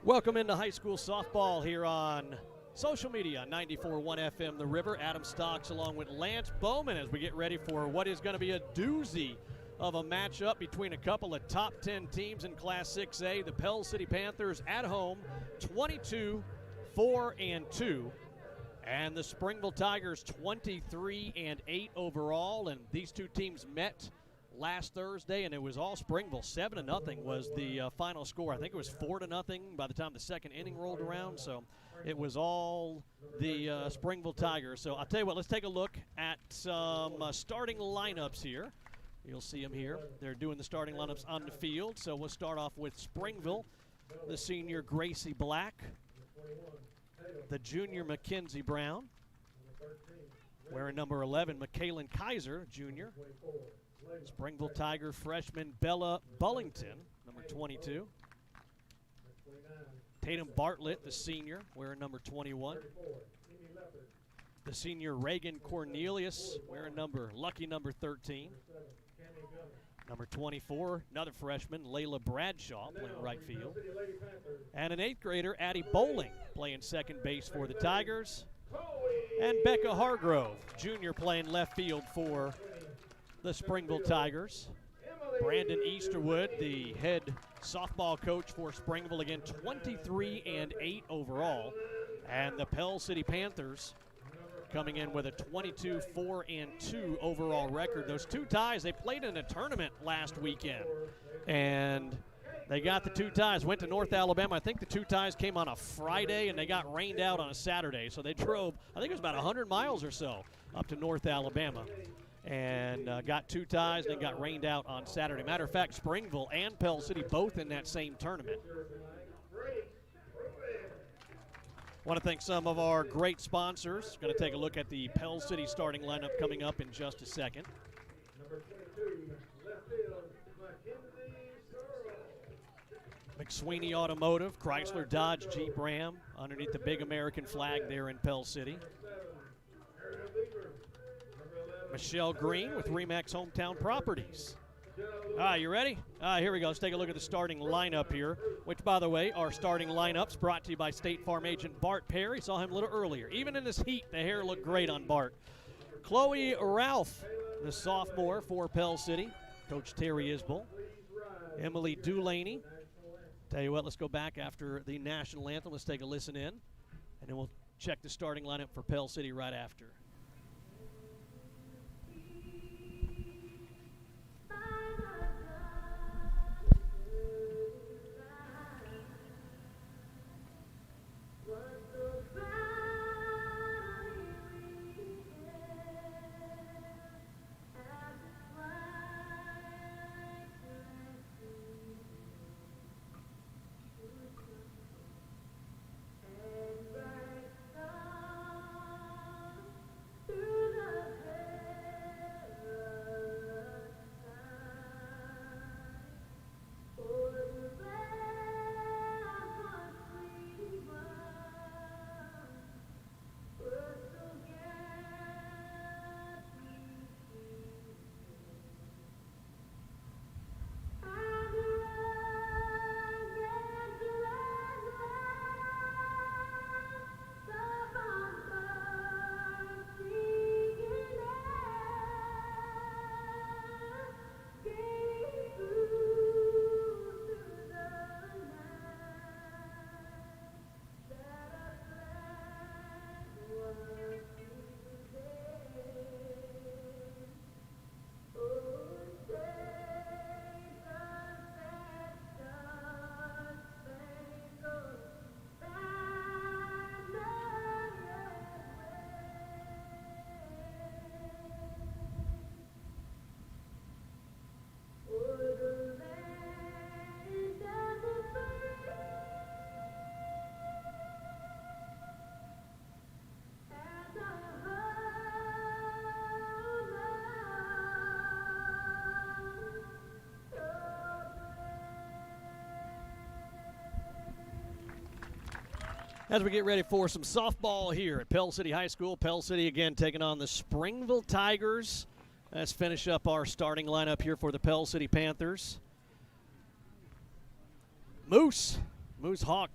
Welcome into high school softball here on social media, 94.1 FM The River. Adam Stocks along with Lance Bowman as we get ready for what is going to be a doozy of a matchup between a couple of top 10 teams in Class 6A. The Pell City Panthers at home, 22-4-2. And the Springville Tigers, 23-8 overall. And these two teams met last Thursday, and it was all Springville. 7-0 was the final score. I think it was 4-0 by the time the second inning rolled around. So it was all the Springville Tigers. So I'll tell you what, let's take a look at some starting lineups here. You'll see them here. They're doing the starting lineups on the field. So we'll start off with Springville, the senior Gracie Black, the junior Mackenzie Brown, wearing number 11, McKaylin Kaiser, junior. Springville Tiger freshman Bella Bullington, number 22. Tatum Bartlett, the senior, wearing number 21. The senior Reagan Cornelius, wearing lucky number 13. Number 24, another freshman, Layla Bradshaw, playing right field. And an 8th grader, Addie Bowling, playing second base for the Tigers. And Becca Hargrove, junior, playing left field for the Springville Tigers. Brandon Easterwood, the head softball coach for Springville, again 23-8 overall. And the Pell City Panthers coming in with a 22-4-2 overall record. Those two ties, they played in a tournament last weekend, and they got the two ties, went to North Alabama. I think the two ties came on a Friday, and they got rained out on a Saturday. So they drove, I think it was about 100 miles or so up to North Alabama, and got two ties and then got rained out on Saturday. Matter of fact, Springville and Pell City both in that same tournament. Want to thank some of our great sponsors. Going to take a look at the Pell City starting lineup coming up in just a second. McSweeney Automotive, Chrysler, Dodge, Jeep, Ram, underneath the big American flag there in Pell City. Michelle Green with Remax Hometown Properties. All right, you ready? Here we go. Let's take a look at the starting lineup here, which, by the way, our starting lineups brought to you by State Farm agent Bart Perry. Saw him a little earlier. Even in this heat, the hair looked great on Bart. Chloe Ralph, the sophomore for Pell City, Coach Terry Isbell. Emily Dulaney. Tell you what, let's go back after the national anthem. Let's take a listen in, and then we'll check the starting lineup for Pell City right after. As we get ready for some softball here at Pell City High School. Pell City again taking on the Springville Tigers. Let's finish up our starting lineup here for the Pell City Panthers. Moose Hawk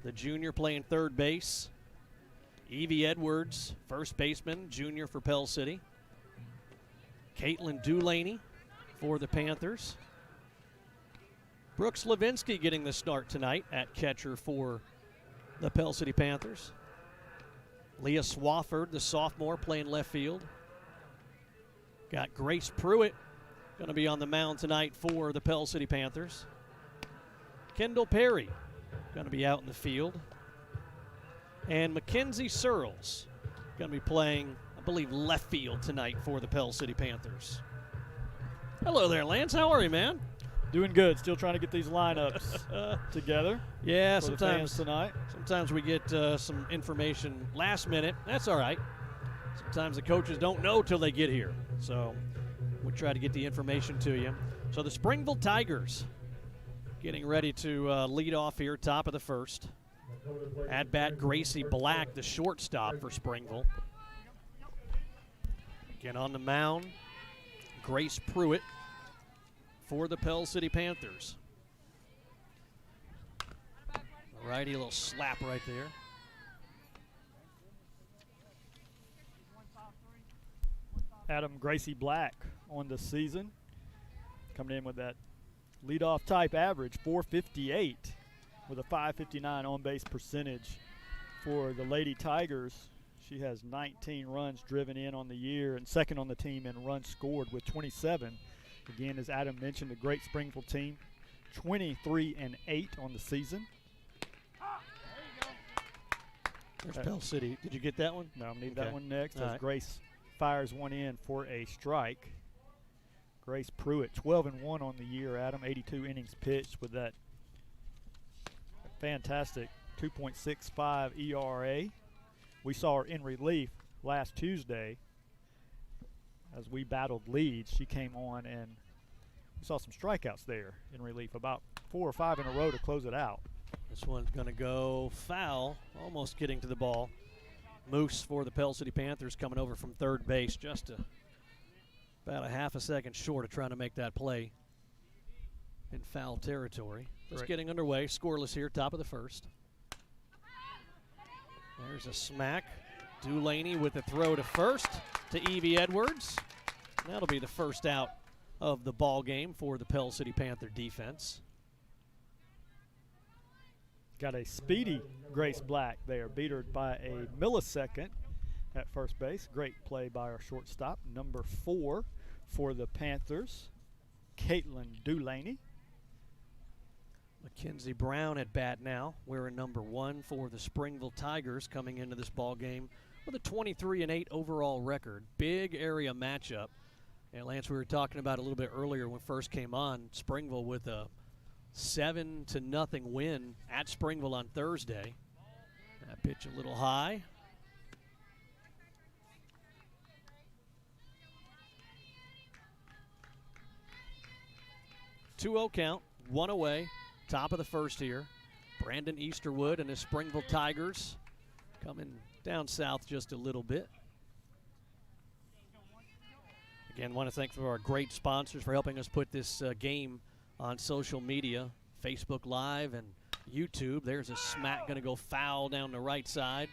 the junior, playing third base. Evie Edwards, first baseman, junior for Pell City. Caitlin Dulaney for the Panthers. Brooks Levinsky getting the start tonight at catcher for the Pell City Panthers. Leah Swafford, the sophomore, playing left field. Got Grace Pruitt going to be on the mound tonight for the Pell City Panthers. Kendall Perry going to be out in the field. And Mackenzie Searles going to be playing, I believe, left field tonight for the Pell City Panthers. Hello there, Lance. How are you, man? Doing good. Still trying to get these lineups together. Yeah, for sometimes the fans tonight. Sometimes we get some information last minute. That's all right. Sometimes the coaches don't know till they get here. So we try to get the information to you. So the Springville Tigers getting ready to lead off here, top of the first. At bat, Gracie Black, the shortstop for Springville. Again on the mound, Grace Pruitt for the Pell City Panthers. Righty, a little slap right there. Adam Gracie Black on the season, coming in with that leadoff type average, 458, with a 559 on-base percentage for the Lady Tigers. She has 19 runs driven in on the year and second on the team in runs scored with 27. Again, as Adam mentioned, a great Springville team, 23-8 on the season. There's Pell City. Did you get that one? No, I'm needing Okay. that one next All as right. Grace fires one in for a strike. Grace Pruitt, 12-1 on the year, Adam, 82 innings pitched with that fantastic 2.65 ERA. We saw her in relief last Tuesday as we battled leads. She came on and we saw some strikeouts there in relief, about 4 or 5 in a row to close it out. This one's going to go foul, almost getting to the ball. Moose for the Pell City Panthers coming over from third base, just about a half a second short of trying to make that play in foul territory. Just getting underway, scoreless here, top of the first. There's a smack. Dulaney with the throw to first to Evie Edwards. That'll be the first out of the ball game for the Pell City Panther defense. Got a speedy Grace Black there, beat her by a millisecond at first base. Great play by our shortstop, number 4 for the Panthers, Caitlin Dulaney. Mackenzie Brown at bat now, wearing number 1 for the Springville Tigers, coming into this ball game with a 23-8 overall record. Big area matchup. And Lance, we were talking about a little bit earlier when we first came on, Springville with a 7-0 win at Springville on Thursday. That pitch a little high. Two-0 count, 1 away. Top of the first here. Brandon Easterwood and his Springville Tigers coming down south just a little bit. Again, want to thank our great sponsors for helping us put this game on social media, Facebook Live and YouTube. There's a smack going to go foul down the right side.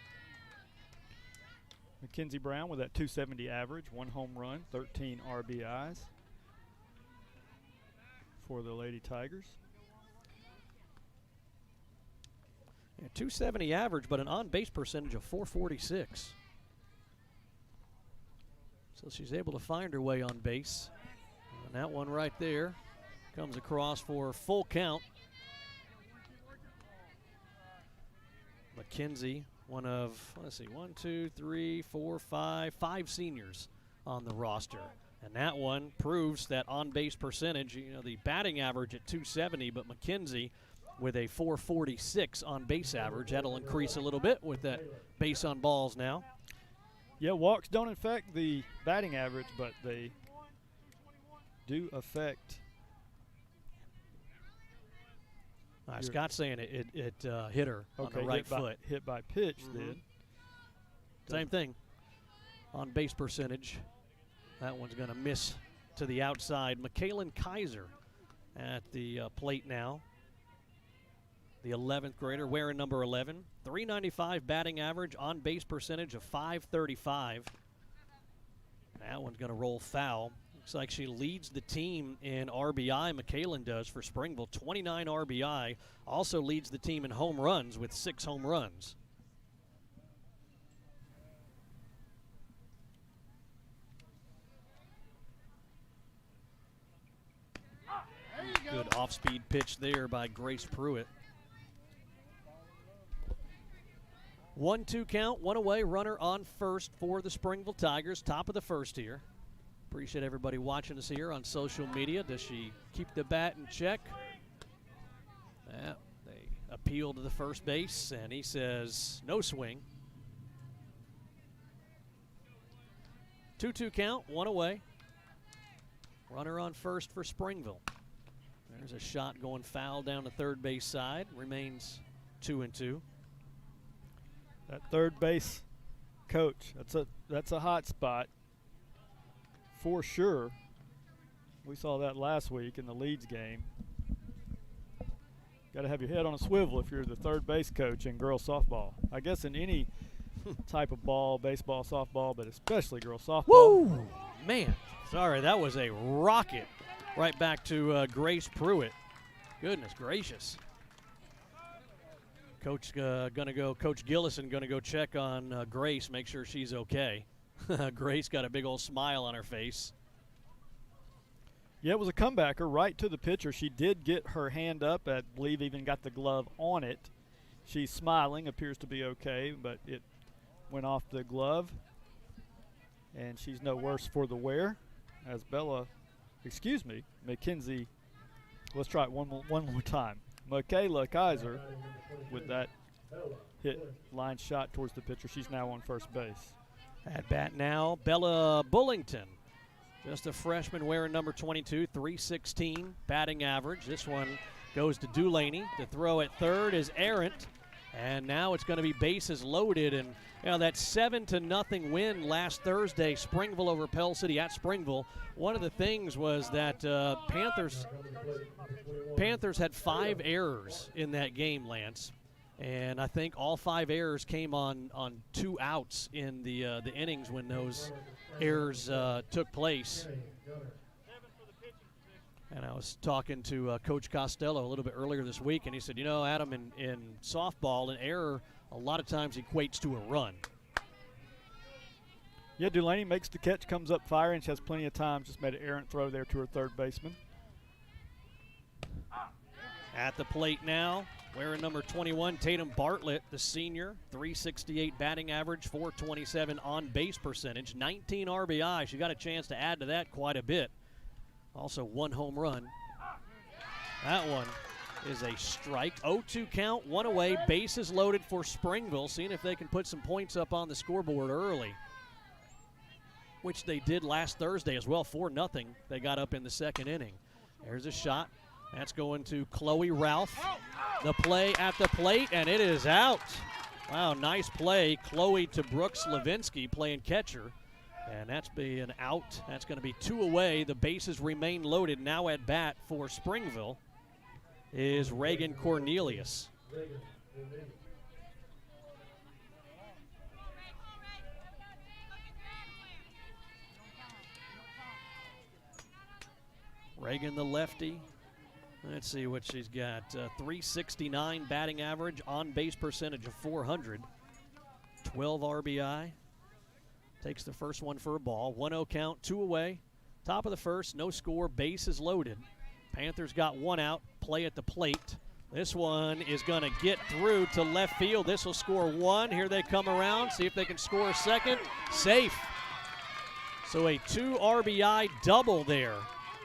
Mackenzie Brown with that 270 average, 1 home run, 13 RBIs for the Lady Tigers. Yeah, 270 average, but an on-base percentage of 446. So she's able to find her way on base. And that one right there comes across for a full count. Mackenzie, one of, let's see, 5 seniors on the roster. And that one proves that on-base percentage, you know, the batting average at 270, but Mackenzie with a 446 on-base average. That'll increase a little bit with that base on balls now. Yeah, walks don't affect the batting average, but they do affect. Scott's saying it hit her on the right foot. Hit by pitch, then. Same thing. On base percentage, that one's going to miss to the outside. McKaylin Kaiser at the plate now. the 11th grader wearing number 11. 395 batting average, on base percentage of 535. That one's going to roll foul. Looks like she leads the team in RBI, McKalen does, for Springville. 29 RBI. Also leads the team in home runs with 6 home runs. Good off-speed pitch there by Grace Pruitt. 1-2 count, 1 away, runner on first for the Springville Tigers. Top of the first here. Appreciate everybody watching us here on social media. Does she keep the bat in check? Yeah, they appeal to the first base, and he says no swing. 2-2 count, 1 away. Runner on first for Springville. There's a shot going foul down the third base side. Remains 2-2. That third base coach, that's a hot spot for sure. We saw that last week in the Leeds game. Got to have your head on a swivel if you're the third base coach in girls softball. I guess in any type of ball, baseball, softball, but especially girls softball. Woo! Man, sorry, that was a rocket right back to Grace Pruitt. Goodness gracious. Coach Coach Gillison gonna go check on Grace, make sure she's okay. Grace got a big old smile on her face. Yeah, it was a comebacker right to the pitcher. She did get her hand up, I believe even got the glove on it. She's smiling, appears to be okay, but it went off the glove. And she's no worse for the wear. As Mackenzie, let's try it one more time. Michaela Kaiser with that hit line shot towards the pitcher. She's now on first base. At bat now, Bella Bullington. Just a freshman wearing number 22, 316 batting average. This one goes to Dulaney. The throw at third is errant. And now it's going to be bases loaded. And you know, that 7-0 win last Thursday, Springville over Pell City at Springville. One of the things was that Panthers had 5 errors in that game, Lance. And I think all 5 errors came on 2 outs in the innings when those errors took place. And I was talking to Coach Costello a little bit earlier this week, and he said, you know, Adam, in softball, an error a lot of times equates to a run. Yeah, Dulaney makes the catch, comes up firing. She has plenty of time. Just made an errant throw there to her third baseman. At the plate now, wearing number 21, Tatum Bartlett, the senior. 368 batting average, 427 on base percentage, 19 RBI. She got a chance to add to that quite a bit. Also 1 home run. That one is a strike. 0-2 count, 1 away. Bases loaded for Springville, seeing if they can put some points up on the scoreboard early, which they did last Thursday as well. 4-0 they got up in the second inning. There's a shot. That's going to Chloe Ralph. The play at the plate, and it is out. Wow, nice play. Chloe to Brooks Levinsky playing catcher. And that's being out. That's going to be 2 away. The bases remain loaded. Now at bat for Springville is Reagan Cornelius. Reagan the lefty. Let's see what she's got. 369 batting average, on base percentage of 400. 12 RBI. Takes the first one for a ball. 1-0 count, 2 away. Top of the first, no score, bases loaded. Panthers got 1 out, play at the plate. This one is going to get through to left field. This will score 1. Here they come around, see if they can score a second. Safe. So a 2 RBI double there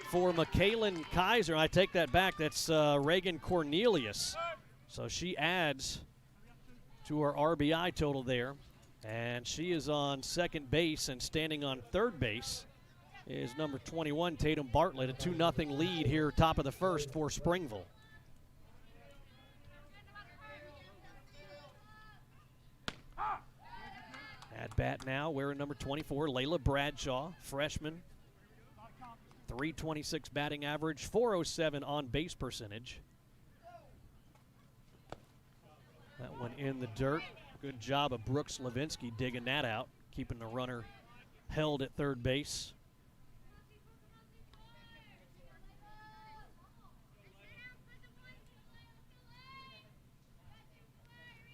for McKalen Kaiser. I take that back. That's Reagan Cornelius. So she adds to her RBI total there. And she is on second base, and standing on third base is number 21, Tatum Bartlett. A 2-0 lead here, top of the first for Springville. At bat now, wearing number 24, Layla Bradshaw, freshman. 326 batting average, 407 on base percentage. That one in the dirt. Good job of Brooks Levinsky digging that out, keeping the runner held at third base.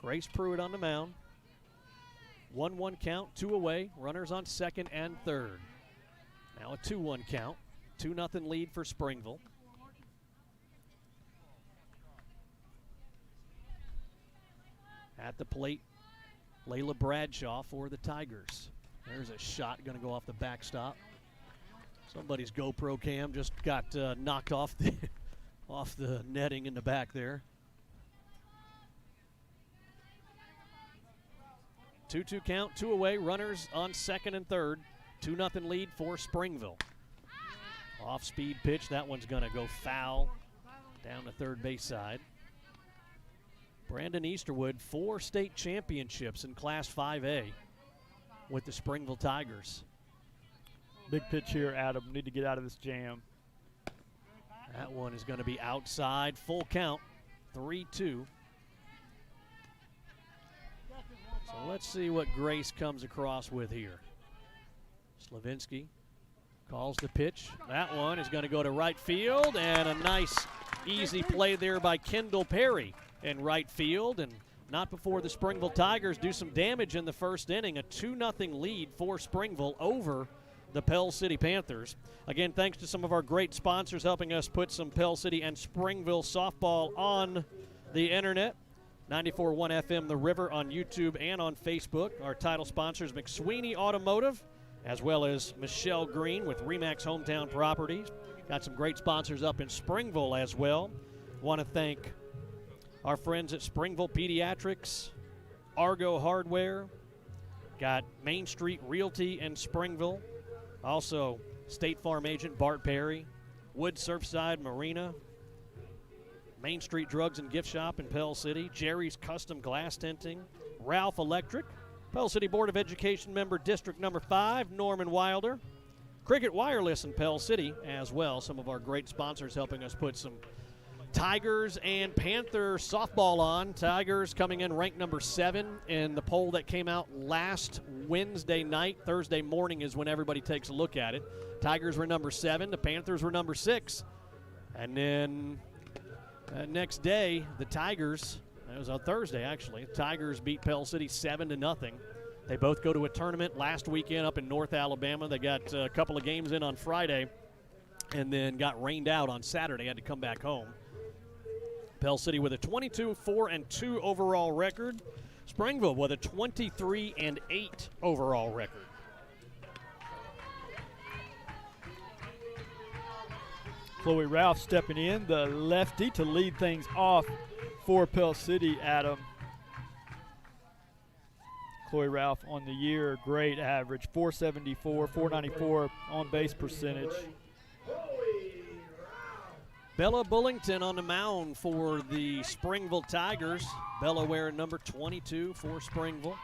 Grace Pruitt on the mound. 1-1 count, 2 away. Runners on second and third. Now a 2-1 count. 2-0 lead for Springville. At the plate, Layla Bradshaw for the Tigers. There's a shot going to go off the backstop. Somebody's GoPro cam just got knocked off the off the netting in the back there. 2-2 count, 2 away. Runners on second and third. 2-0 lead for Springville. Off-speed pitch. That one's going to go foul down the third base side. Brandon Easterwood, 4 state championships in Class 5A with the Springville Tigers. Big pitch here, Adam. Need to get out of this jam. That one is going to be outside. Full count, 3-2. So let's see what Grace comes across with here. Slavinsky calls the pitch. That one is going to go to right field, and a nice, easy play there by Kendall Perry in right field, and not before the Springville Tigers do some damage in the first inning. A 2-0 lead for Springville over the Pell City Panthers. Again, thanks to some of our great sponsors helping us put some Pell City and Springville softball on the internet. 94.1 FM The River on YouTube and on Facebook. Our title sponsors, McSweeney Automotive, as well as Michelle Green with Remax Hometown Properties. Got some great sponsors up in Springville as well. Want to thank our friends at Springville Pediatrics, Argo Hardware, got Main Street Realty in Springville, also State Farm agent Bart Perry, Wood Surfside Marina, Main Street Drugs and Gift Shop in Pell City, Jerry's Custom Glass Tinting, Ralph Electric, Pell City Board of Education member District Number 5, Norman Wilder, Cricket Wireless in Pell City as well. Some of our great sponsors helping us put some Tigers and Panther softball on. Tigers coming in ranked number 7 in the poll that came out last Wednesday night. Thursday morning is when everybody takes a look at it. Tigers were number 7. The Panthers were number 6. And then next day, the Tigers, it was on Thursday actually, Tigers beat Pell City 7-0. They both go to a tournament last weekend up in North Alabama. They got a couple of games in on Friday and then got rained out on Saturday, had to come back home. Pell City with a 22-4-2 overall record. Springville with a 23-8 overall record. Chloe Ralph stepping in, the lefty, to lead things off for Pell City, Adam. Chloe Ralph on the year, great average, 474, 494 on base percentage. Bella Bullington on the mound for the Springville Tigers. Bella wearing number 22 for Springville.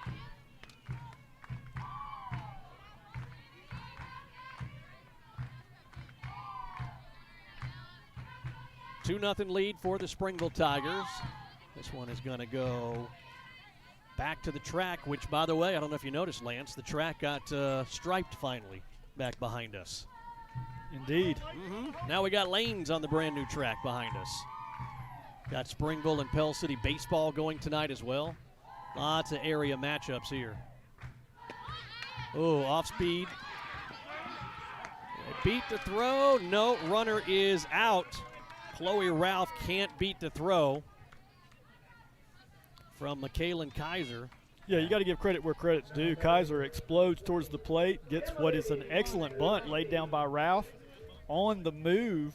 Two 2-0 lead for the Springville Tigers. This one is going to go back to the track, which, by the way, I don't know if you noticed, Lance, the track got striped finally back behind us. Indeed. Now we got lanes on the brand new track behind us. Got Springville and Pell City baseball going tonight as well. Lots of area matchups here. Oh, off speed. Beat the throw. No, runner is out. Chloe Ralph can't beat the throw from McKaylin Kaiser. Yeah, you got to give credit where credit's due. Kaiser explodes towards the plate, gets what is an excellent bunt laid down by Ralph. On the move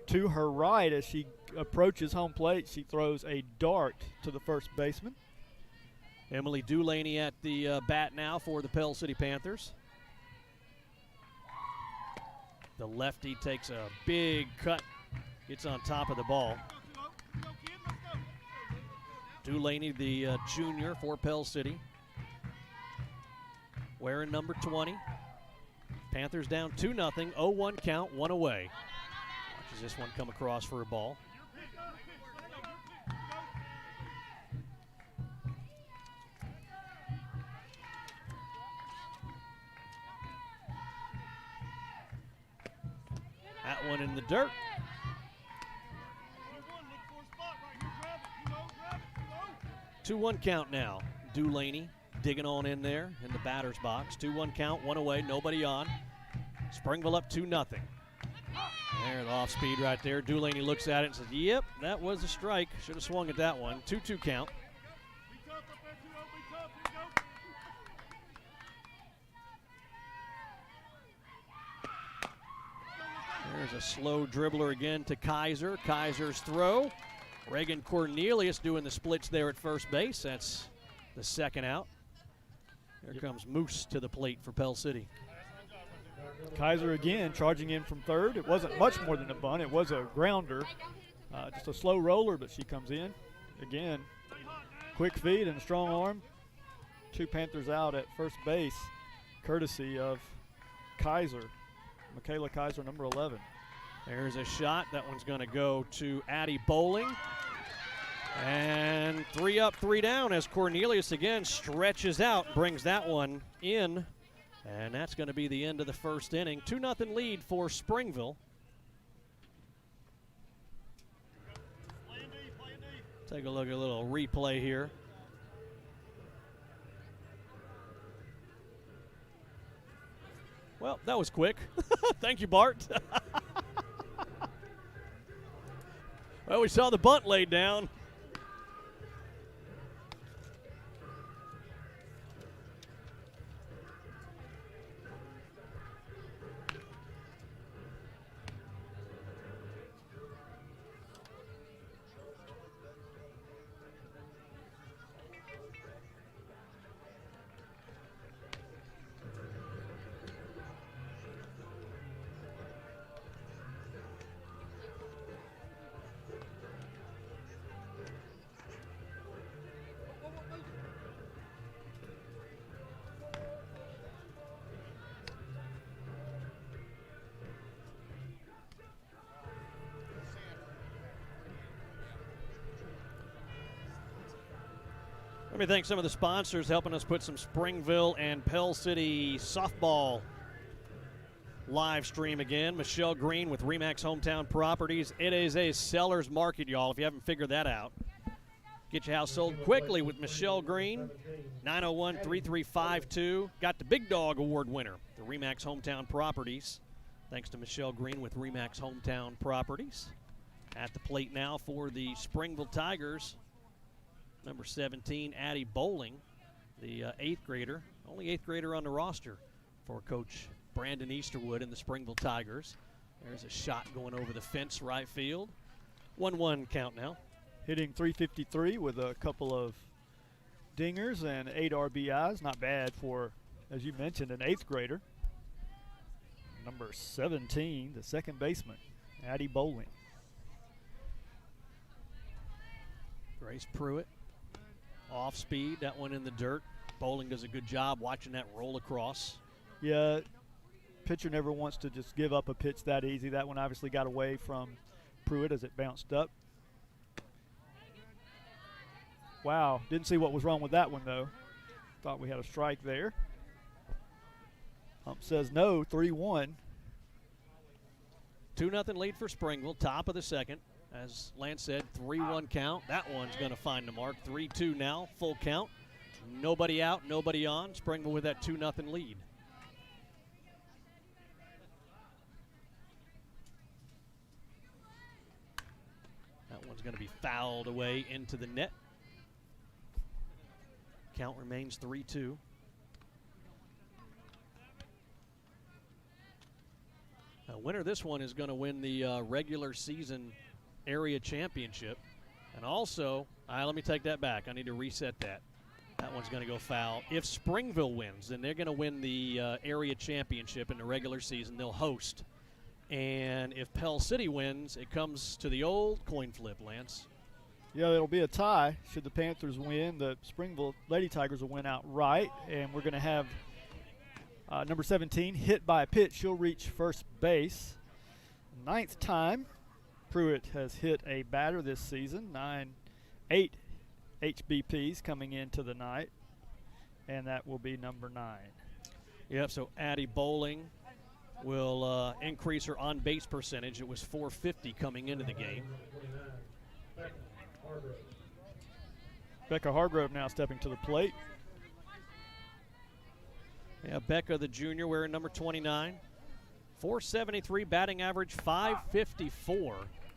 to her right as she approaches home plate, she throws a dart to the first baseman. Emily Dulaney at the bat now for the Pell City Panthers. The lefty takes a big cut, gets on top of the ball. Dulaney, the junior for Pell City, wearing number 20. Panthers down 2-0, 0-1 count, 1 away. Watches this one come across for a ball. That one in the dirt. 2-1 count now. Dulaney digging on in there in the batter's box. 2-1 count, one away, nobody on. Springville up 2-0. There, the off speed right there. Dulaney looks at it and says, yep, that was a strike. Should have swung at that one. 2-2 count. There's a slow dribbler again to Kaiser. Kaiser's throw. Reagan Cornelius doing the splits there at first base. That's the second out. Here comes Moose to the plate for Pell City. Kaiser again charging in from third. It wasn't much more than a bunt. It was a grounder. Just a slow roller, but she comes in. Again, quick feed and a strong arm. 2 Panthers out at first base, courtesy of Kaiser. Michaela Kaiser, number 11. There's a shot. That one's going to go to Addie Bowling. And 3 up, 3 down as Cornelius again stretches out, brings that one in. And that's going to be the end of the first inning. 2-0 lead for Springville. Take a look at a little replay here. Well, that was quick. Thank you, Bart. Well, we saw the bunt laid down. Let me thank some of the sponsors helping us put some Springville and Pell City softball live stream again. Michelle Green with RE/MAX Hometown Properties. It is a seller's market, y'all, if you haven't figured that out. Get your house sold quickly with Michelle Green. 901-3352. Got the Big Dog Award winner, the RE/MAX Hometown Properties. Thanks to Michelle Green with RE/MAX Hometown Properties. At the plate now for the Springville Tigers. Number 17, Addie Bowling, the 8th grader. Only 8th grader on the roster for Coach Brandon Easterwood and the Springville Tigers. There's a shot going over the fence right field. 1-1 count now. Hitting .353 with a couple of dingers and 8 RBIs. Not bad for, as you mentioned, an 8th grader. Number 17, the second baseman, Addie Bowling. Grace Pruitt. Off speed, that one in the dirt. Bowling does a good job watching that roll across. Yeah, pitcher never wants to just give up a pitch that easy. That one obviously got away from Pruitt as it bounced up. Wow, didn't see what was wrong with that one though. Thought we had a strike there. Hump says no, 3-1. 2-0 lead for Springville, top of the second. As Lance said, 3-1 count. That one's going to find the mark. 3-2 now, full count. Nobody out, nobody on. Springville with that 2-0 lead. That one's going to be fouled away into the net. Count remains 3-2. The winner of this one is going to win the regular season area championship. And also, let me take that back. I need to reset that. That one's going to go foul. If Springville wins, then they're going to win the area championship in the regular season. They'll host. And if Pell City wins, it comes to the old coin flip, Lance. Yeah, it'll be a tie. Should the Panthers win, the Springville Lady Tigers will win outright. And we're going to have number 17 hit by a pitch. She'll reach first base. 9th time Pruitt has hit a batter this season. 8 HBPs coming into the night. And that will be number 9. Yep, so Addie Bowling will increase her on-base percentage. It was .450 coming into the game. Becca Hargrove now stepping to the plate. Yeah, Becca, the junior, wearing number 29. .473 batting average, .554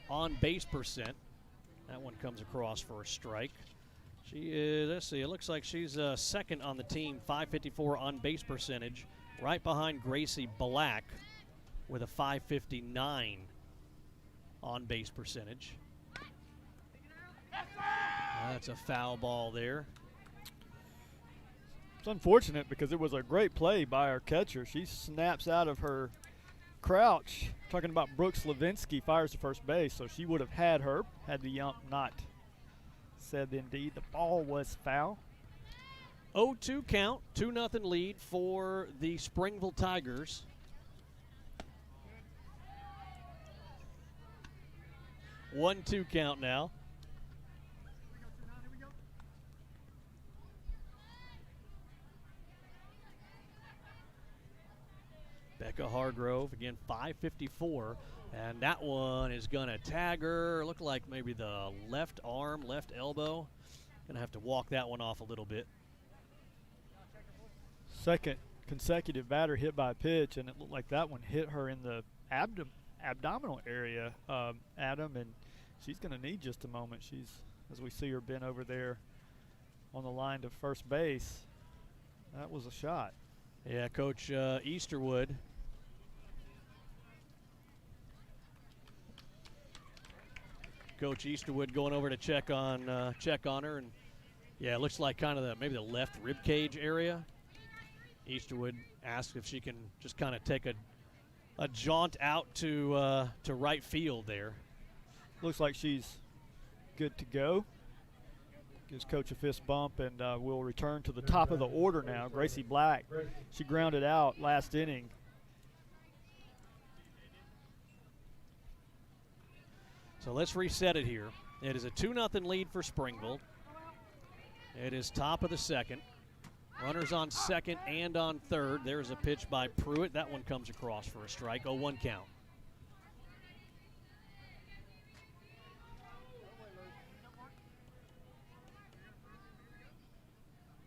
on-base percent. That one comes across for a strike. She is, let's see, it looks like she's second on the team, .554 on-base percentage, right behind Gracie Black with a .559 on-base percentage. That's a foul ball there. It's unfortunate because it was a great play by our catcher. She snaps out of her crouch. Talking about Brooks Levinsky, fires to first base, so she would have had her had the ump not said indeed the ball was foul. 0-2 count, 2-0 lead for the Springville Tigers. One-two count now. Becca Hargrove, again, .554, and that one is going to tag her. Look like maybe the left arm, left elbow. Going to have to walk that one off a little bit. Second consecutive batter hit by a pitch, and it looked like that one hit her in the abdominal area, Adam, and she's going to need just a moment. She's, as we see her bent over there on the line to first base. That was a shot. Yeah, Coach Easterwood. Coach Easterwood going over to check on her, and yeah, it looks like kind of maybe the left rib cage area. Easterwood asked if she can just kind of take a jaunt out to right field there. Looks like she's good to go. Gives Coach a fist bump, and we'll return to the top of the order now. Gracie Black, she grounded out last inning. So let's reset it here. It is a 2-0 lead for Springville. It is top of the second. Runners on second and on third. There's a pitch by Pruitt. That one comes across for a strike. 0-1 count.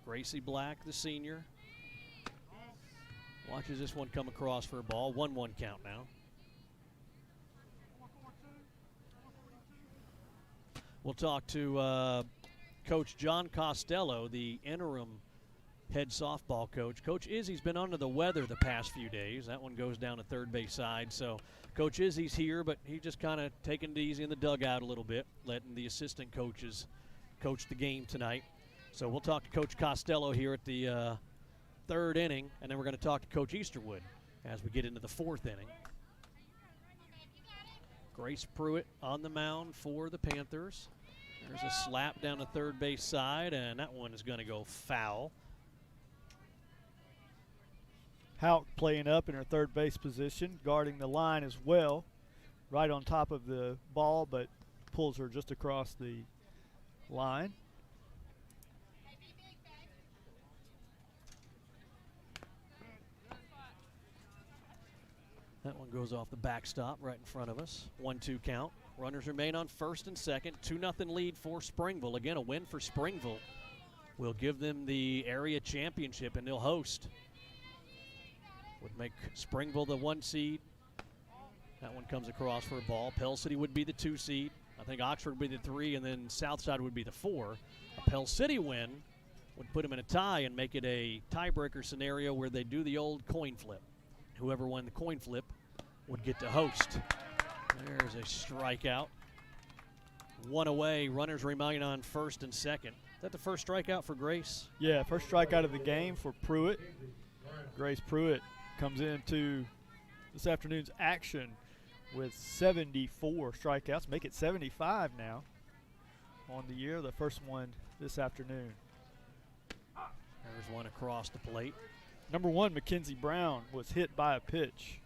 Gracie Black, the senior, watches this one come across for a ball. 1-1 count now. We'll talk to Coach John Costello, the interim head softball coach. Coach Izzy's been under the weather the past few days. That one goes down to third base side. So Coach Izzy's here, but he just kind of taking it easy in the dugout a little bit, letting the assistant coaches coach the game tonight. So we'll talk to Coach Costello here at the third inning, and then we're going to talk to Coach Easterwood as we get into the fourth inning. Grace Pruitt on the mound for the Panthers. There's a slap down the third base side, and that one is going to go foul. Houck playing up in her third base position, guarding the line as well, right on top of the ball, but pulls her just across the line. That one goes off the backstop right in front of us. 1-2 count. Runners remain on first and second. 2-0 lead for Springville. Again, a win for Springville will give them the area championship, and they'll host. Would make Springville the 1 seed. That one comes across for a ball. Pell City would be the 2 seed. I think Oxford would be the 3, and then Southside would be the 4. A Pell City win would put them in a tie and make it a tiebreaker scenario where they do the old coin flip. Whoever won the coin flip would get to host. There's a strikeout. One away. Runners remain on first and second. Is that the first strikeout for Grace? Yeah, first strikeout of the game for Pruitt. Grace Pruitt comes into this afternoon's action with 74 strikeouts. Make it 75 now on the year. The first one this afternoon. There's one across the plate. Number 1, Mackenzie Brown, was hit by a pitch.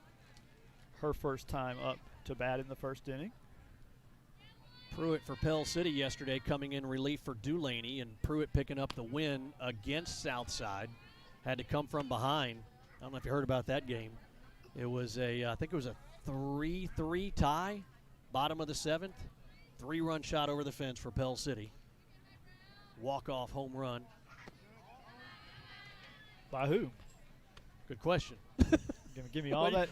Her first time up to bat in the first inning. Pruitt for Pell City yesterday coming in relief for Dulaney, and Pruitt picking up the win against Southside. Had to come from behind. I don't know if you heard about that game. It was I think it was a 3-3 tie, bottom of the 7th. 3-run shot over the fence for Pell City. Walk-off home run. By who? Good question. Give me all that.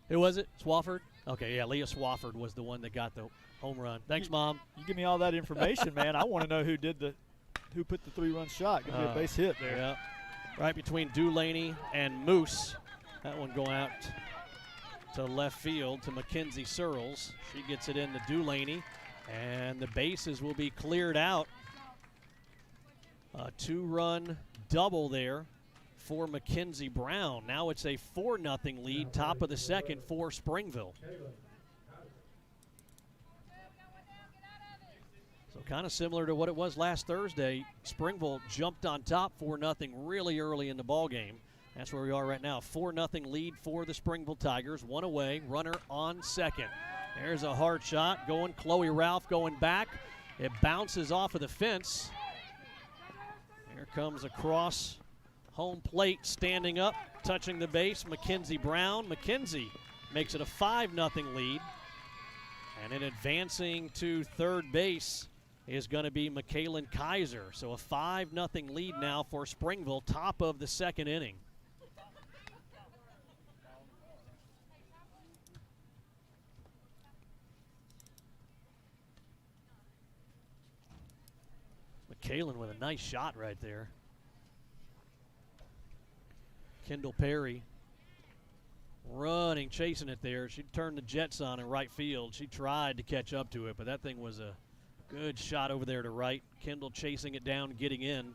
Who was it? Swafford? Okay, yeah, Leah Swafford was the one that got the home run. Thanks, Mom. You give me all that information, man. I want to know who put the 3-run shot. Give me a base hit there. Yeah. Right between Dulaney and Moose. That one going out to left field to Mackenzie Searles. She gets it into Dulaney, and the bases will be cleared out. A 2-run double there for Mackenzie Brown. Now it's a 4-0 lead, top of the 2nd for Springville. So kind of similar to what it was last Thursday. Springville jumped on top 4-0 really early in the ball game. That's where we are right now. 4-0 lead for the Springville Tigers. 1 away, runner on second. There's a hard shot going. Chloe Ralph going back. It bounces off of the fence. Here comes across home plate, standing up, touching the base, Mackenzie Brown. Mackenzie makes it a 5-0 lead. And then advancing to third base is going to be McKaylin Kaiser. So a 5-0 lead now for Springville, top of the 2nd inning. McKaylin with a nice shot right there. Kendall Perry running, chasing it there. She turned the jets on in right field. She tried to catch up to it, but that thing was a good shot over there to right. Kendall chasing it down, getting in.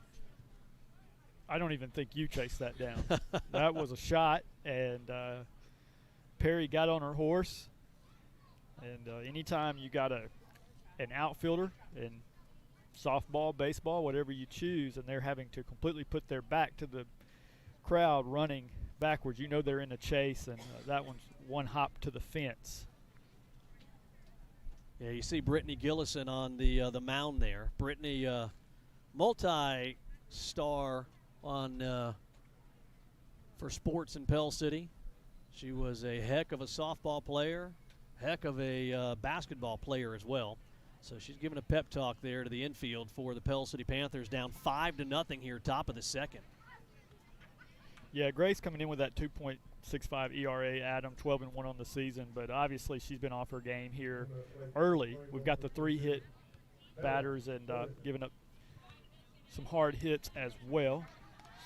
I don't even think you chased that down. That was a shot, and Perry got on her horse. And anytime you got an outfielder in softball, baseball, whatever you choose, and they're having to completely put their back to the crowd running backwards, you know they're in a chase, and that one's one hop to the fence. Yeah, you see Brittany Gillison on the mound there. Brittany, multi-star on for sports in Pell City. She was a heck of a softball player, heck of a basketball player as well. So she's giving a pep talk there to the infield for the Pell City Panthers, down 5-0 here, top of the 2nd. Yeah, Grace coming in with that 2.65 ERA, Adam, 12-1 on the season, but obviously she's been off her game here early. We've got the 3-hit batters and giving up some hard hits as well.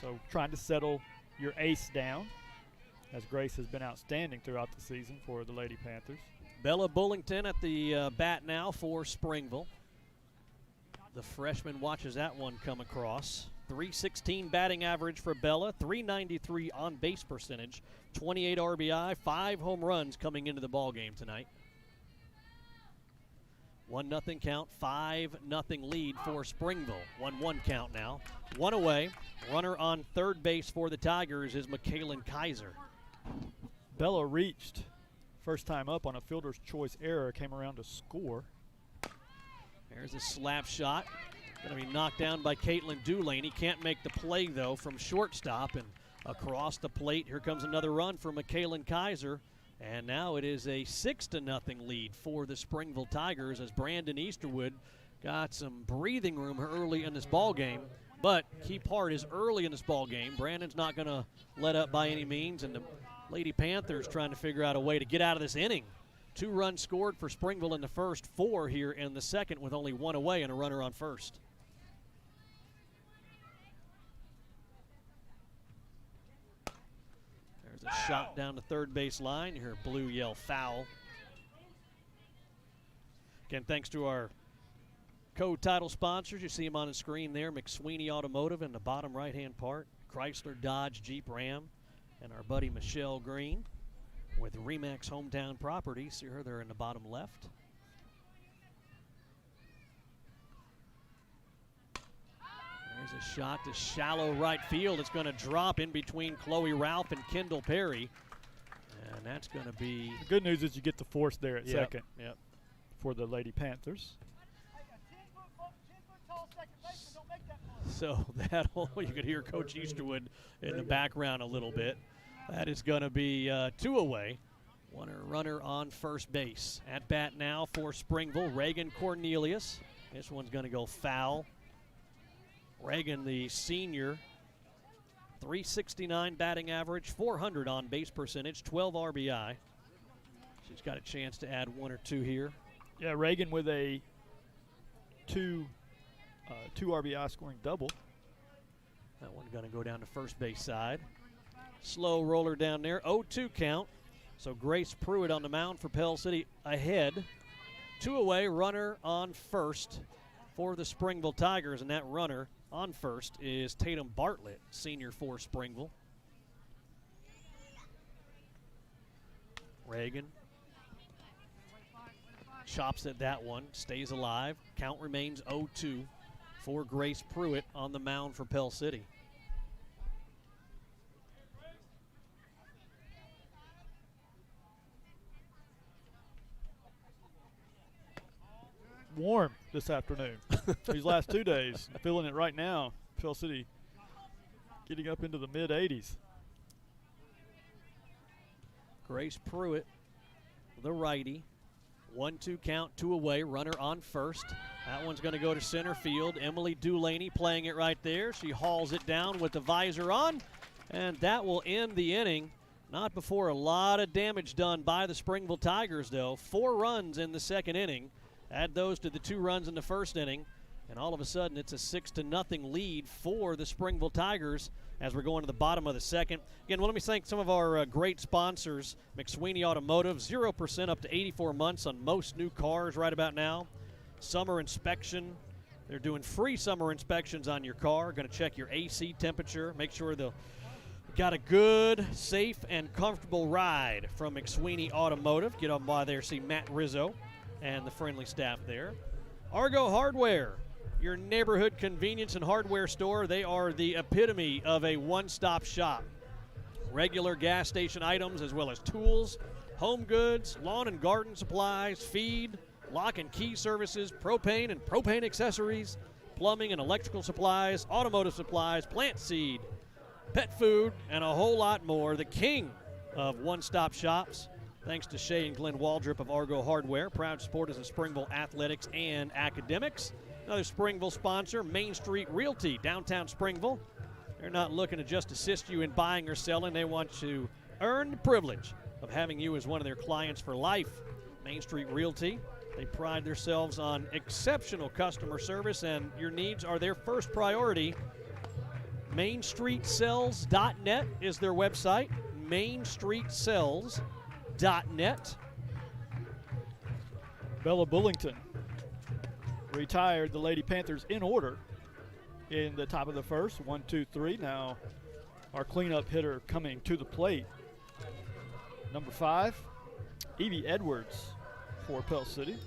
So trying to settle your ace down, as Grace has been outstanding throughout the season for the Lady Panthers. Bella Bullington at the bat now for Springville. The freshman watches that one come across. .316 batting average for Bella, .393 on base percentage, 28 RBI, 5 home runs coming into the ball game tonight. 1-0 count, 5-0 lead for Springville. 1-1 count now. 1 away. Runner on third base for the Tigers is McKaylin Kaiser. Bella reached first time up on a fielder's choice error, came around to score. There's a slap shot. Going to be knocked down by Caitlin Dulaney. Can't make the play, though, from shortstop. And across the plate, here comes another run for McKaylin Kaiser. And now it is a 6-0 lead for the Springville Tigers as Brandon Easterwood got some breathing room early in this ball game. But key part is early in this ball game, Brandon's not going to let up by any means. And the Lady Panthers trying to figure out a way to get out of this inning. 2 runs scored for Springville in the first, 4 here in the second with only 1 away and a runner on first. There's a shot down the third base line. You hear Blue yell foul. Again, thanks to our co-title sponsors. You see them on the screen there. McSweeney Automotive in the bottom right-hand part. Chrysler, Dodge, Jeep, Ram. And our buddy Michelle Green with Remax Hometown Properties. See her there in the bottom left. There's a shot to shallow right field. It's going to drop in between Chloe Ralph and Kendall Perry. And that's going to be... The good news is you get the force there at second Yep. for the Lady Panthers. So you could hear Coach Easterwood in the background a little bit. That is going to be 2 away. Runner on first base. At bat now for Springville, Reagan Cornelius. This one's going to go foul. Reagan, the senior, 369 batting average, 400 on base percentage, 12 RBI. She's got a chance to add 1 or 2 here. Yeah, Reagan with a two RBI scoring double. That one going to go down to first base side. Slow roller down there, 0-2 count. So Grace Pruitt on the mound for Pell City ahead. 2 away, runner on first for the Springville Tigers, and that runner on first is Tatum Bartlett, senior for Springville. Reagan chops at that one, stays alive. Count remains 0-2 for Grace Pruitt on the mound for Pell City. Warm this afternoon. These last 2 days, feeling it right now. Pell City getting up into the mid-80s. Grace Pruitt, the righty. 1-2 count, 2 away, runner on first. That one's going to go to center field. Emily Dulaney playing it right there. She hauls it down with the visor on, and that will end the inning. Not before a lot of damage done by the Springville Tigers, though. 4 runs in the second inning. Add those to the 2 runs in the first inning, and all of a sudden it's a 6-0 lead for the Springville Tigers as we're going to the bottom of the second. Again, let me thank some of our great sponsors. McSweeney Automotive, 0% up to 84 months on most new cars right about now. Summer inspection. They're doing free summer inspections on your car. Going to check your AC temperature, make sure they'll got a good, safe, and comfortable ride from McSweeney Automotive. Get on by there, see Matt Rizzo and the friendly staff there. Argo Hardware, your neighborhood convenience and hardware store. They are the epitome of a one-stop shop. Regular gas station items as well as tools, home goods, lawn and garden supplies, feed, lock and key services, propane and propane accessories, plumbing and electrical supplies, automotive supplies, plant seed, pet food, and a whole lot more. The king of one-stop shops. Thanks to Shay and Glenn Waldrop of Argo Hardware, proud supporters of Springville athletics and academics. Another Springville sponsor, Main Street Realty, downtown Springville. They're not looking to just assist you in buying or selling. They want to earn the privilege of having you as one of their clients for life. Main Street Realty, they pride themselves on exceptional customer service, and your needs are their first priority. MainStreetSells.net is their website, MainStreetSells.net. Bella Bullington retired the Lady Panthers in order in the top of the first. 1, 2, 3. Now our cleanup hitter coming to the plate. Number 5, Evie Edwards for Pell City.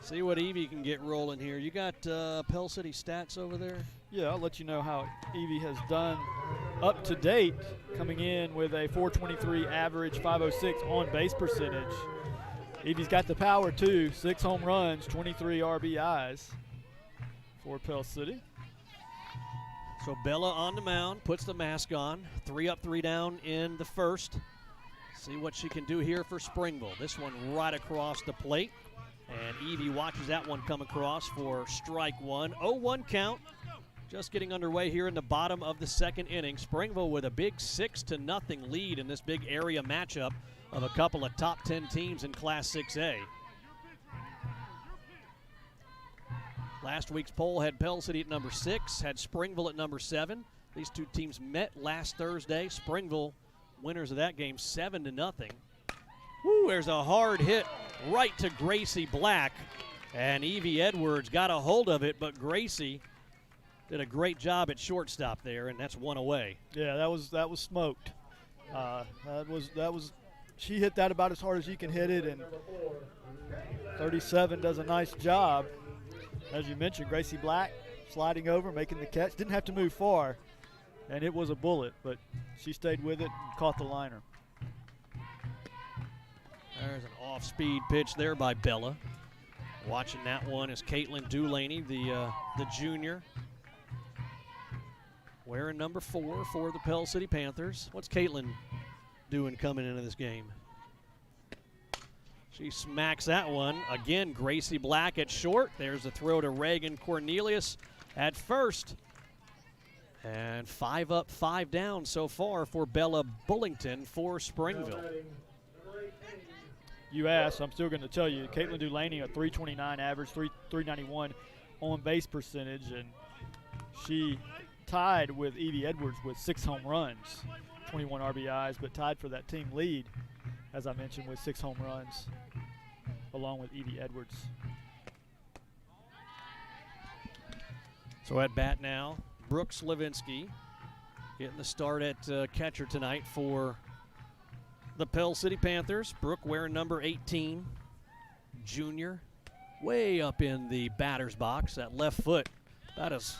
See what Evie can get rolling here. You got Pell City stats over there? Yeah, I'll let you know how Evie has done up to date, coming in with a 423 average, 506 on base percentage. Evie's got the power too, 6 home runs, 23 RBIs for Pell City. So Bella on the mound, puts the mask on, 3 up, 3 down in the first. See what she can do here for Springville. This one right across the plate, and Evie watches that one come across for strike 1. 0-1 count. Just getting underway here in the bottom of the second inning. Springville with a big 6-0 lead in this big area matchup of a couple of top 10 teams in Class 6A. Last week's poll had Pell City at number 6, had Springville at number 7. These two teams met last Thursday. Springville, winners of that game, 7-0. Woo, there's a hard hit right to Gracie Black, and Evie Edwards got a hold of it, but Gracie did a great job at shortstop there, and that's 1 away. Yeah, that was smoked. That was she hit that about as hard as you can hit it, and 37 does a nice job. As you mentioned, Gracie Black sliding over, making the catch. Didn't have to move far, and it was a bullet, but she stayed with it and caught the liner. There's an off-speed pitch there by Bella. Watching that one is Caitlin Dulaney, the junior, wearing number 4 for the Pell City Panthers. What's Caitlin doing coming into this game. She smacks that one. Again, Gracie Black at short. There's a throw to Reagan Cornelius at first. And 5 up, 5 down so far for Bella Bullington for Springville. You asked, I'm still going to tell you, Caitlin Dulaney, a 329 average, 391 on base percentage, and she tied with Evie Edwards with 6 home runs, 21 RBIs, but tied for that team lead, as I mentioned, with 6 home runs, along with Evie Edwards. So at bat now, Brooke Slavinsky getting the start at catcher tonight for the Pell City Panthers. Brooke wearing number 18, junior, way up in the batter's box. That left foot about as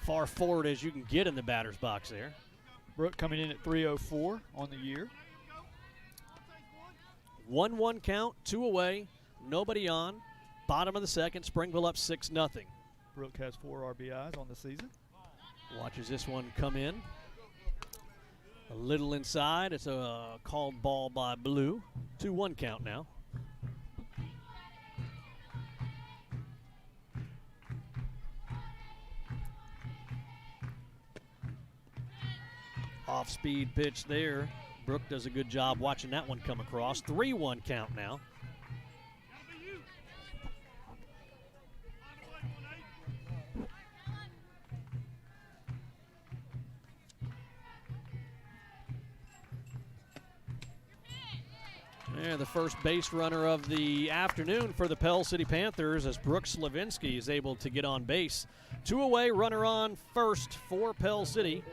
far forward as you can get in the batter's box there. Brooke coming in at 304 on the year. 1-1 count, 2 away, nobody on. Bottom of the second, Springville up 6-0. Brooke has 4 RBIs on the season. Watches this one come in. A little inside. It's a called ball by Blue. 2-1 count now. Off-speed pitch there. Brooke does a good job watching that one come across. 3-1 count now. Yeah, the first base runner of the afternoon for the Pell City Panthers as Brooke Slavinsky is able to get on base. 2 away, runner on first for Pell City.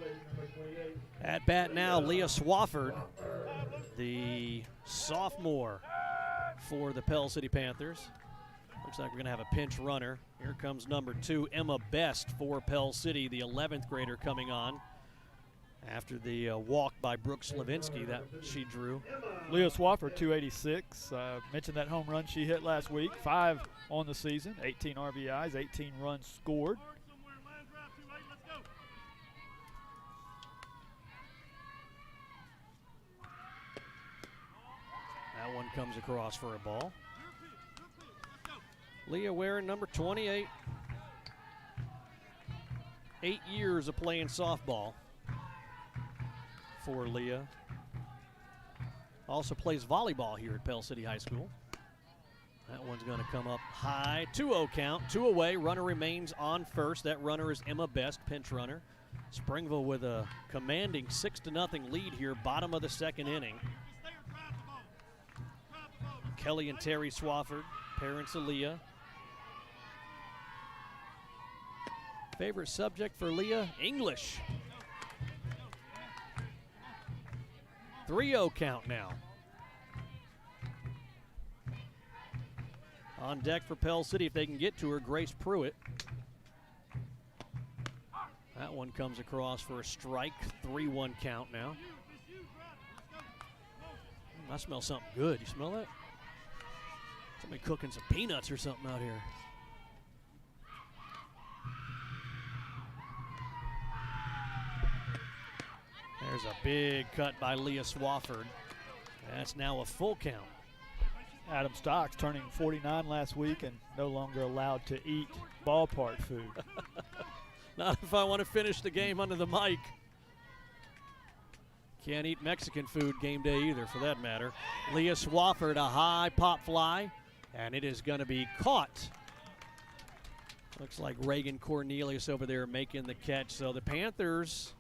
At bat now, Leah Swafford, the sophomore for the Pell City Panthers. Looks like we're going to have a pinch runner. Here comes number 2, Emma Best for Pell City, the 11th grader coming on after the walk by Brooke Slavinsky that she drew. Leah Swafford, 286. Mentioned that home run she hit last week. 5 on the season, 18 RBIs, 18 runs scored. That one comes across for a ball. Leah wearing number 28. 8 years of playing softball for Leah. Also plays volleyball here at Pell City High School. That one's going to come up high. 2-0 count, 2 away. Runner remains on first. That runner is Emma Best, pinch runner. Springville with a commanding 6-0 lead here, bottom of the second inning. Kelly and Terry Swafford, parents of Leah. Favorite subject for Leah, English. 3-0 count now. On deck for Pell City if they can get to her, Grace Pruitt. That one comes across for a strike. 3-1 count now. I smell something good. You smell that? Somebody cooking some peanuts or something out here. There's a big cut by Leah Swafford. That's now a full count. Adam Stocks turning 49 last week and no longer allowed to eat ballpark food. Not if I want to finish the game under the mic. Can't eat Mexican food game day either, for that matter. Leah Swafford, a high pop fly, and it is going to be caught. Looks like Reagan Cornelius over there making the catch. So the Panthers,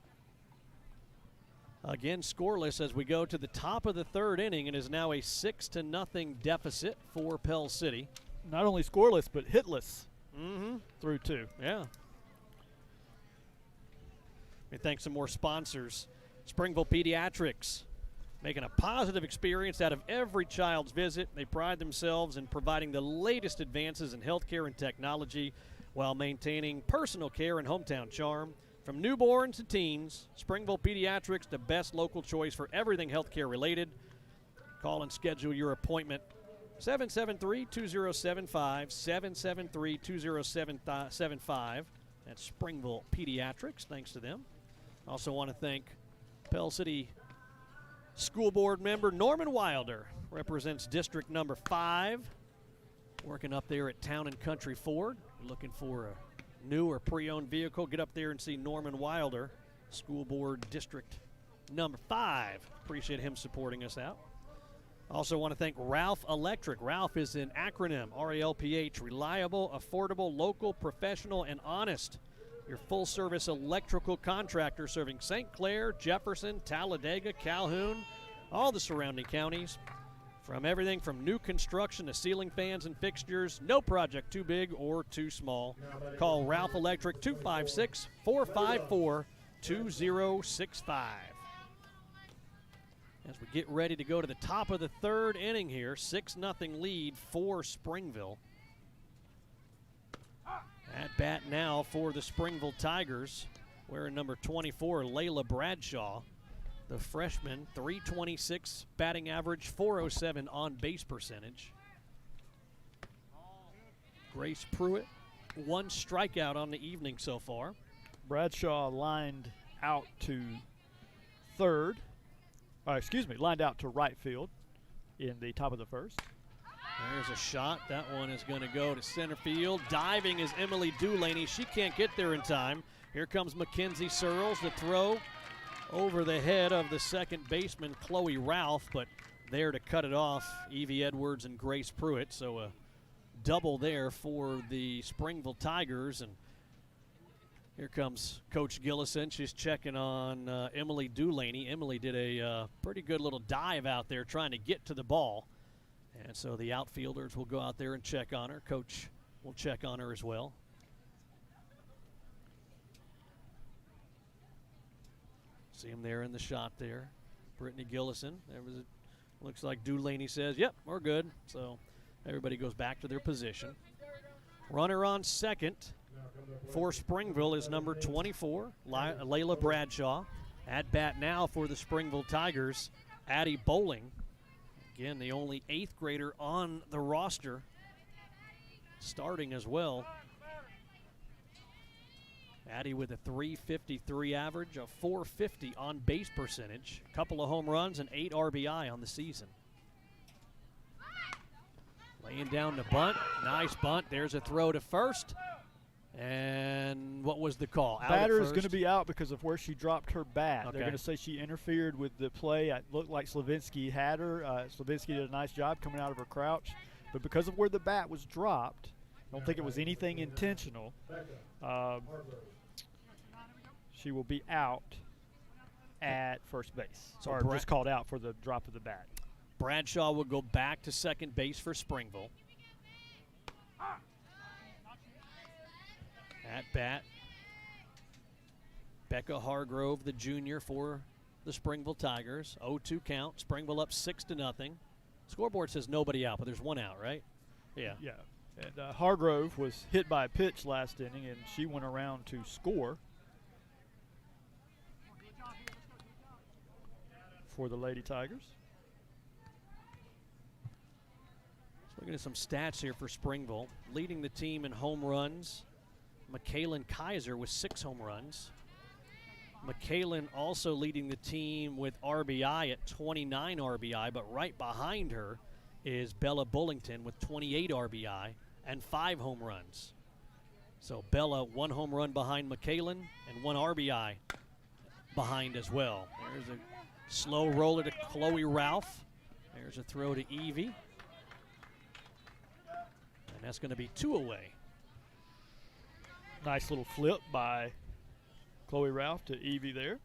again, scoreless as we go to the top of the third inning. It is now a 6-0 deficit for Pell City. Not only scoreless, but hitless through 2. Yeah. We thank some more sponsors. Springville Pediatrics, making a positive experience out of every child's visit. They pride themselves in providing the latest advances in healthcare and technology while maintaining personal care and hometown charm. From newborns to teens, Springville Pediatrics, the best local choice for everything healthcare related. Call and schedule your appointment. 773-2075, 773-2075. That's Springville Pediatrics. Thanks to them. Also want to thank Pell City School board member Norman Wilder represents district number 5, working up there at Town and Country Ford. Looking for a new or pre-owned vehicle, get up there and see Norman Wilder, school board district number 5. Appreciate him supporting us out. Also want to thank Ralph Electric. Ralph is an acronym, R-A-L-P-H, reliable, affordable, local, professional, and honest. Your full-service electrical contractor serving St. Clair, Jefferson, Talladega, Calhoun, all the surrounding counties. From everything from new construction to ceiling fans and fixtures, no project too big or too small. Call Ralph Electric 256-454-2065. As we get ready to go to the top of the 3rd inning here, 6-0 lead for Springville. At bat now for the Springville Tigers, wearing number 24, Layla Bradshaw. The freshman, .326 batting average, .407 on base percentage. Grace Pruitt, 1 strikeout on the evening so far. Bradshaw lined out to lined out to right field in the top of the 1st. There's a shot. That one is going to go to center field. Diving is Emily Dulaney. She can't get there in time. Here comes Mackenzie Searles. The throw over the head of the second baseman, Chloe Ralph, but there to cut it off, Evie Edwards and Grace Pruitt. So a double there for the Springville Tigers. And here comes Coach Gillison. She's checking on Emily Dulaney. Emily did a pretty good little dive out there trying to get to the ball. And so the outfielders will go out there and check on her. Coach will check on her as well. See him there in the shot there. Brittany Gillison. Looks like Dulaney says, yep, we're good. So everybody goes back to their position. Runner on second for Springville is number 24, Layla Bradshaw. At bat now for the Springville Tigers, Addie Bowling. Again, the only 8th grader on the roster, starting as well. Addie with a .353 average, a .450 on base percentage, a couple of home runs, and 8 RBI on the season. Laying down the bunt, nice bunt. There's a throw to first. And what was the call? Batter is going to be out because of where she dropped her bat. Okay. They're going to say she interfered with the play. It looked like Slavinsky had her. Slavinsky did a nice job coming out of her crouch. But because of where the bat was dropped, I don't think it was anything intentional. She will be out at first base. So or just called out for the drop of the bat. Bradshaw will go back to second base for Springville. At bat, Becca Hargrove, the junior for the Springville Tigers. 0-2 count. Springville up 6-0. Scoreboard says nobody out, but there's 1 out, right? Yeah. Yeah. And Hargrove was hit by a pitch last inning, and she went around to score for the Lady Tigers. Looking at some stats here for Springville. Leading the team in home runs, McKaylin Kaiser with 6 home runs. McKaylin also leading the team with RBI at 29 RBI, but right behind her is Bella Bullington with 28 RBI and 5 home runs. So Bella 1 home run behind McKaylin and 1 RBI behind as well. There's a slow roller to Chloe Ralph. There's a throw to Evie. And that's going to be 2 away. Nice little flip by Chloe Ralph to Evie there.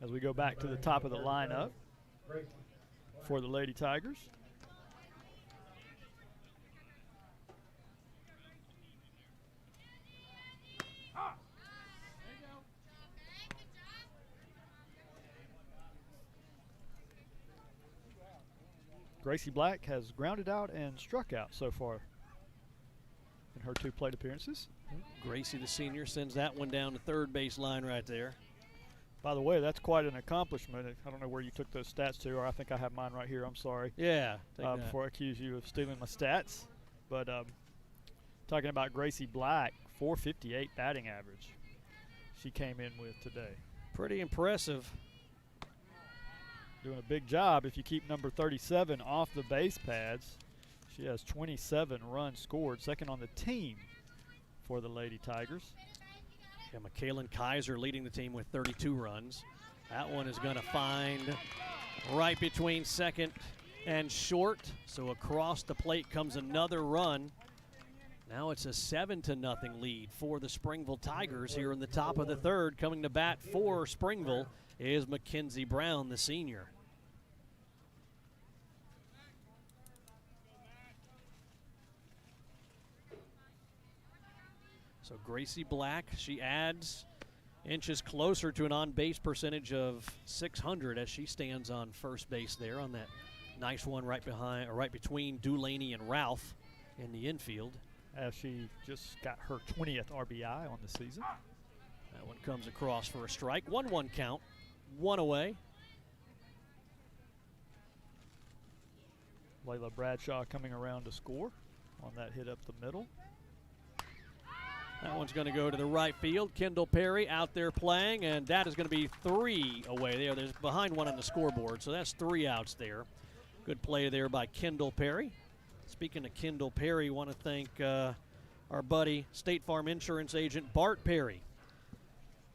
As we go back to the top of the lineup for the Lady Tigers. Gracie Black has grounded out and struck out so far in her 2 plate appearances. Gracie, the senior, sends that one down the third base line right there. By the way, that's quite an accomplishment. I don't know where you took those stats to, or I think I have mine right here. I'm sorry. Yeah. Before I accuse you of stealing my stats. But talking about Gracie Black, .458 batting average she came in with today. Pretty impressive. doing a big job if you keep number 37 off the base pads. She has 27 runs scored, second on the team for the Lady Tigers. Yeah, McKaylin Kaiser leading the team with 32 runs. That one is going to find right between second and short. So across the plate comes another run. Now it's a 7-0 lead for the Springville Tigers here in the top of the third. Coming to bat for Springville is Mackenzie Brown, the senior. So Gracie Black, she adds inches closer to an on-base percentage of .600 as she stands on first base there on that nice one right behind, or right between Dulaney and Ralph in the infield. As she just got her 20th RBI on the season. That one comes across for a strike. 1-1 count, one away. Layla Bradshaw coming around to score on that hit up the middle. That one's going to go to the right field. Kendall Perry out there playing, and that is going to be 3 away there. There's behind one on the scoreboard, so that's 3 outs there. Good play there by Kendall Perry. Speaking of Kendall Perry, want to thank our buddy, State Farm Insurance agent Bart Perry.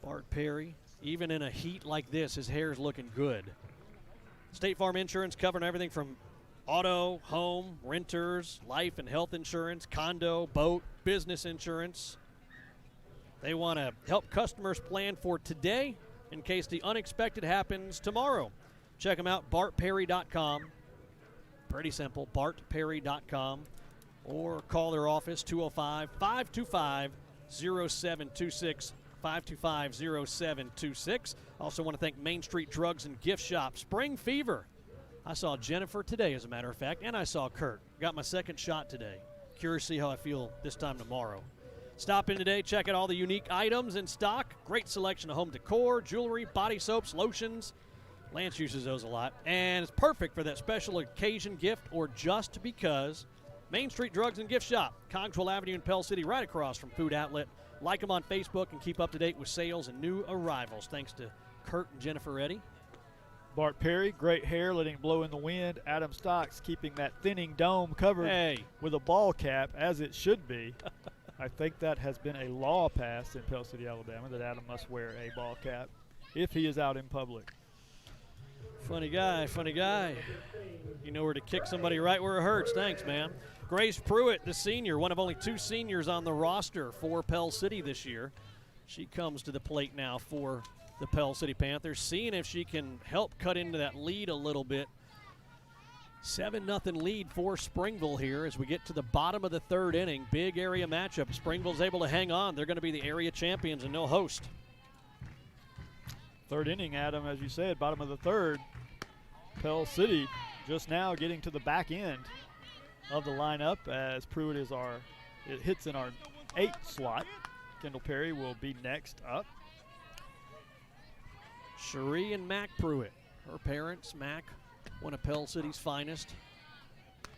Bart Perry, even in a heat like this, his hair's looking good. State Farm Insurance covering everything from auto, home, renters, life and health insurance, condo, boat, business insurance. They want to help customers plan for today in case the unexpected happens tomorrow. Check them out, bartperry.com. Pretty simple, bartperry.com. Or call their office, 205-525-0726, 525-0726. Also want to thank Main Street Drugs and Gift Shop. Spring Fever. I saw Jennifer today, as a matter of fact, and I saw Kurt. Got my second shot today. Curious to see how I feel this time tomorrow. Stop in today, check out all the unique items in stock. Great selection of home decor, jewelry, body soaps, lotions. Lance uses those a lot. And it's perfect for that special occasion gift or just because. Main Street Drugs and Gift Shop, Cogswell Avenue in Pell City, right across from Food Outlet. Like them on Facebook and keep up to date with sales and new arrivals. Thanks to Kurt and Jennifer Eddy. Bart Perry, great hair, letting it blow in the wind. Adam Stocks keeping that thinning dome covered with a ball cap, as it should be. I think that has been a law passed in Pell City, Alabama, that Adam must wear a ball cap if he is out in public. Funny guy, funny guy. You know where to kick somebody right where it hurts. Thanks, man. Grace Pruitt, the senior, one of only 2 seniors on the roster for Pell City this year. She comes to the plate now for the Pell City Panthers, seeing if she can help cut into that lead a little bit. 7-0 lead for Springville here as we get to the bottom of the third inning. Big area matchup. Springville's able to hang on. They're going to be the area champions and they'll host. Third inning, Adam, as you said, bottom of the third. Pell City just now getting to the back end of the lineup as Pruitt is it hits in our 8th slot. Kendall Perry will be next up. Cherie and Mac Pruitt. Her parents, Mac, one of Pell City's finest.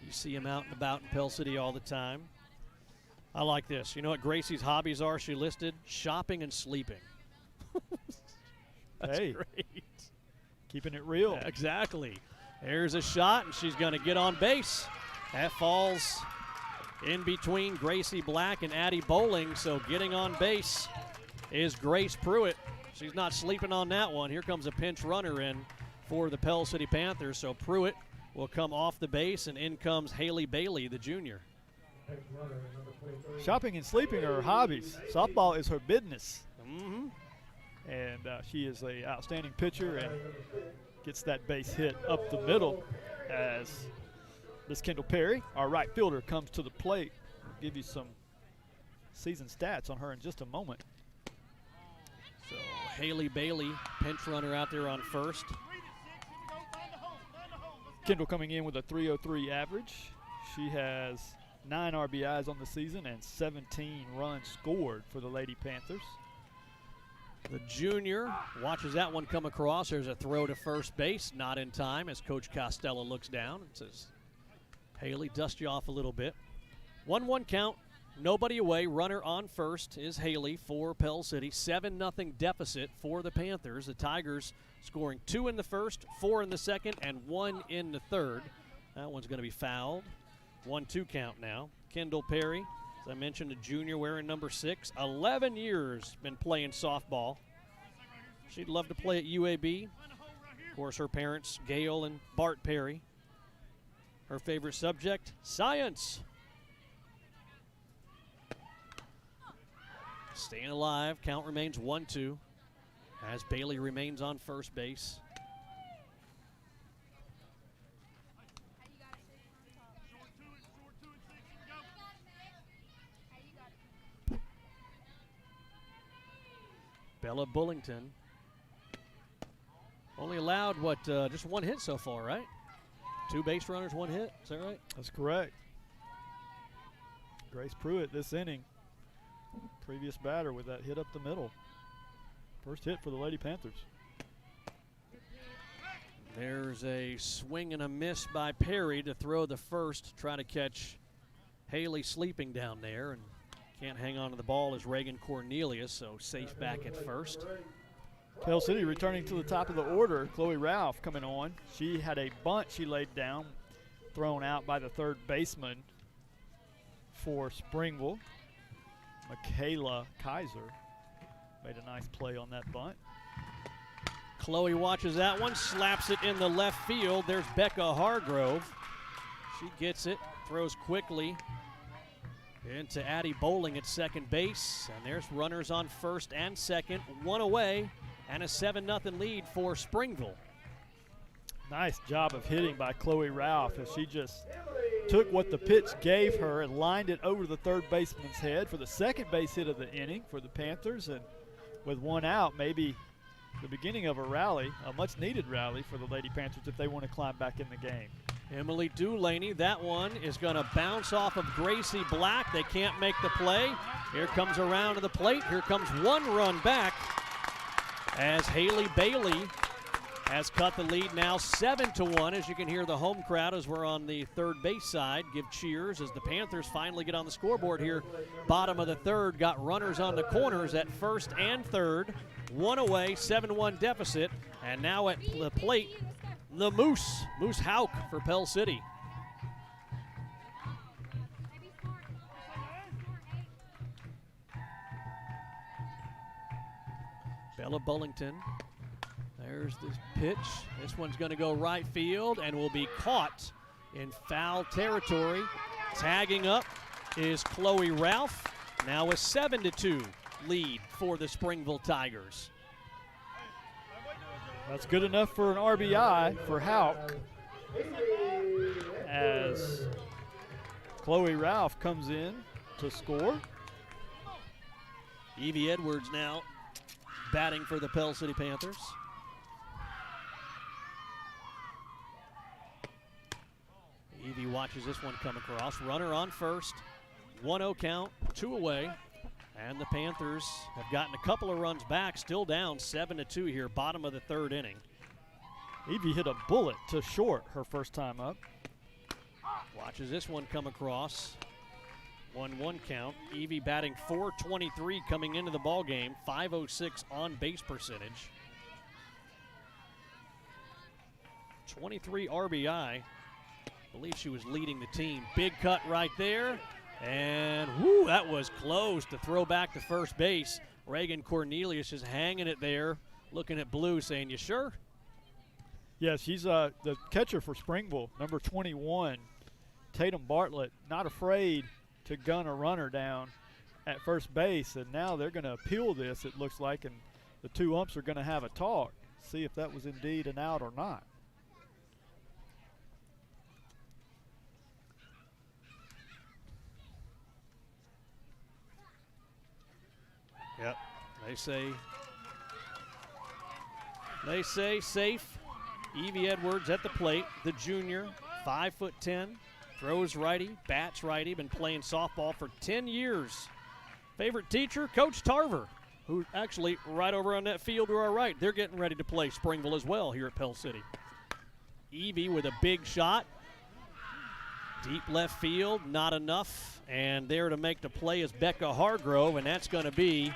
You see him out and about in Pell City all the time. I like this. You know what Gracie's hobbies are? She listed shopping and sleeping. That's great. Keeping it real. Yeah, exactly. There's a shot, and she's going to get on base. That falls in between Gracie Black and Addie Bowling, so getting on base is Grace Pruitt. She's not sleeping on that one. Here comes a pinch runner in for the Pell City Panthers, so Pruitt will come off the base, and in comes Haley Bailey, the junior. Shopping and sleeping are her hobbies. Softball is her business. Mm-hmm. And she is an outstanding pitcher and gets that base hit up the middle as Miss Kendall Perry, our right fielder, comes to the plate. We'll give you some season stats on her in just a moment. So Haley Bailey, pinch runner out there on first. Kendall coming in with a .303 average. She has 9 RBIs on the season and 17 runs scored for the Lady Panthers. The junior watches that one come across. There's a throw to first base, not in time as Coach Costello looks down and says, Haley, dust you off a little bit. 1-1 count, nobody away. Runner on first is Haley for Pell City. 7-0 deficit for the Panthers. The Tigers scoring 2 in the first, 4 in the second, and 1 in the third. That one's going to be fouled. 1-2 count now. Kendall Perry, as I mentioned, a junior wearing number 6. 11 years been playing softball. She'd love to play at UAB. Of course, her parents, Gail and Bart Perry. Her favorite subject, science. Staying alive. Count remains 1-2 as Bailey remains on first base. Bella Bullington only allowed, just 1 hit so far, right? 2 base runners, 1 hit. Is that right? That's correct. Grace Pruitt this inning. Previous batter with that hit up the middle. First hit for the Lady Panthers. There's a swing and a miss by Perry to throw the first, try to catch Haley sleeping down there, and can't hang on to the ball as Reagan Cornelius, so safe back at first. Pell City returning to the top of the order. Chloe Ralph coming on. She had a bunt she laid down, thrown out by the third baseman for Springville. Michaela Kaiser made a nice play on that bunt. Chloe watches that one, slaps it in the left field. There's Becca Hargrove. She gets it, throws quickly into Addie Bowling at second base. And there's runners on first and second, 1 away, and a 7-0 lead for Springville. Nice job of hitting by Chloe Ralph as she just took what the pitch gave her and lined it over the third baseman's head for the second base hit of the inning for the Panthers. And with 1 out, maybe the beginning of a rally, a much-needed rally for the Lady Panthers if they want to climb back in the game. Emily Dulaney, that one is going to bounce off of Gracie Black. They can't make the play. Here comes around to the plate. Here comes 1 run back as Haley Bailey has cut the lead now 7-1. As you can hear the home crowd as we're on the third base side give cheers as the Panthers finally get on the scoreboard here. Bottom of the third, got runners on the corners at first and third. 1 away, 7-1 deficit. And now at the plate, the Moose Hauk for Pell City. Bella Bullington. There's this pitch. This one's going to go right field and will be caught in foul territory. Tagging up is Chloe Ralph. Now a 7-2 lead for the Springville Tigers. That's good enough for an RBI for Hauk as Chloe Ralph comes in to score. Evie Edwards now batting for the Pell City Panthers. Evie watches this one come across. Runner on first. 1-0 count, 2 away. And the Panthers have gotten a couple of runs back, still down 7-2 here, bottom of the third inning. Evie hit a bullet to short her first time up. Watches this one come across. 1-1 count. Evie batting .423 coming into the ball game, .506 on base percentage. 23 RBI. I believe she was leading the team. Big cut right there. And whoo, that was close to throw back to first base. Reagan Cornelius is hanging it there, looking at Blue, saying, "You sure?" Yeah, she's the catcher for Springville, number 21, Tatum Bartlett, not afraid to gun a runner down at first base. And now they're going to appeal this, it looks like, and the 2 umps are going to have a talk, see if that was indeed an out or not. Yep, they say safe. Evie Edwards at the plate, the junior, 5'10", throws righty, bats righty, been playing softball for 10 years. Favorite teacher, Coach Tarver, who's actually right over on that field to our right. They're getting ready to play Springville as well here at Pell City. Evie with a big shot. Deep left field, not enough. And there to make the play is Becca Hargrove, and that's going to be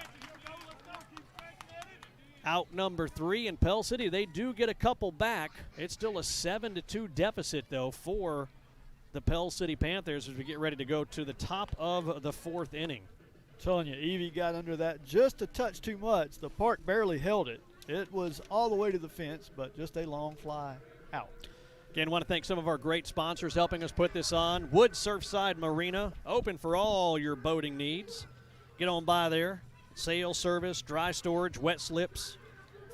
out number 3. In Pell City, they do get a couple back. It's still a 7-2 deficit, though, for the Pell City Panthers as we get ready to go to the top of the 4th inning. Telling you, Evie got under that just a touch too much. The park barely held it. It was all the way to the fence, but just a long fly out. Again, want to thank some of our great sponsors helping us put this on. Wood Surfside Marina, open for all your boating needs. Get on by there. Sail service, dry storage, wet slips.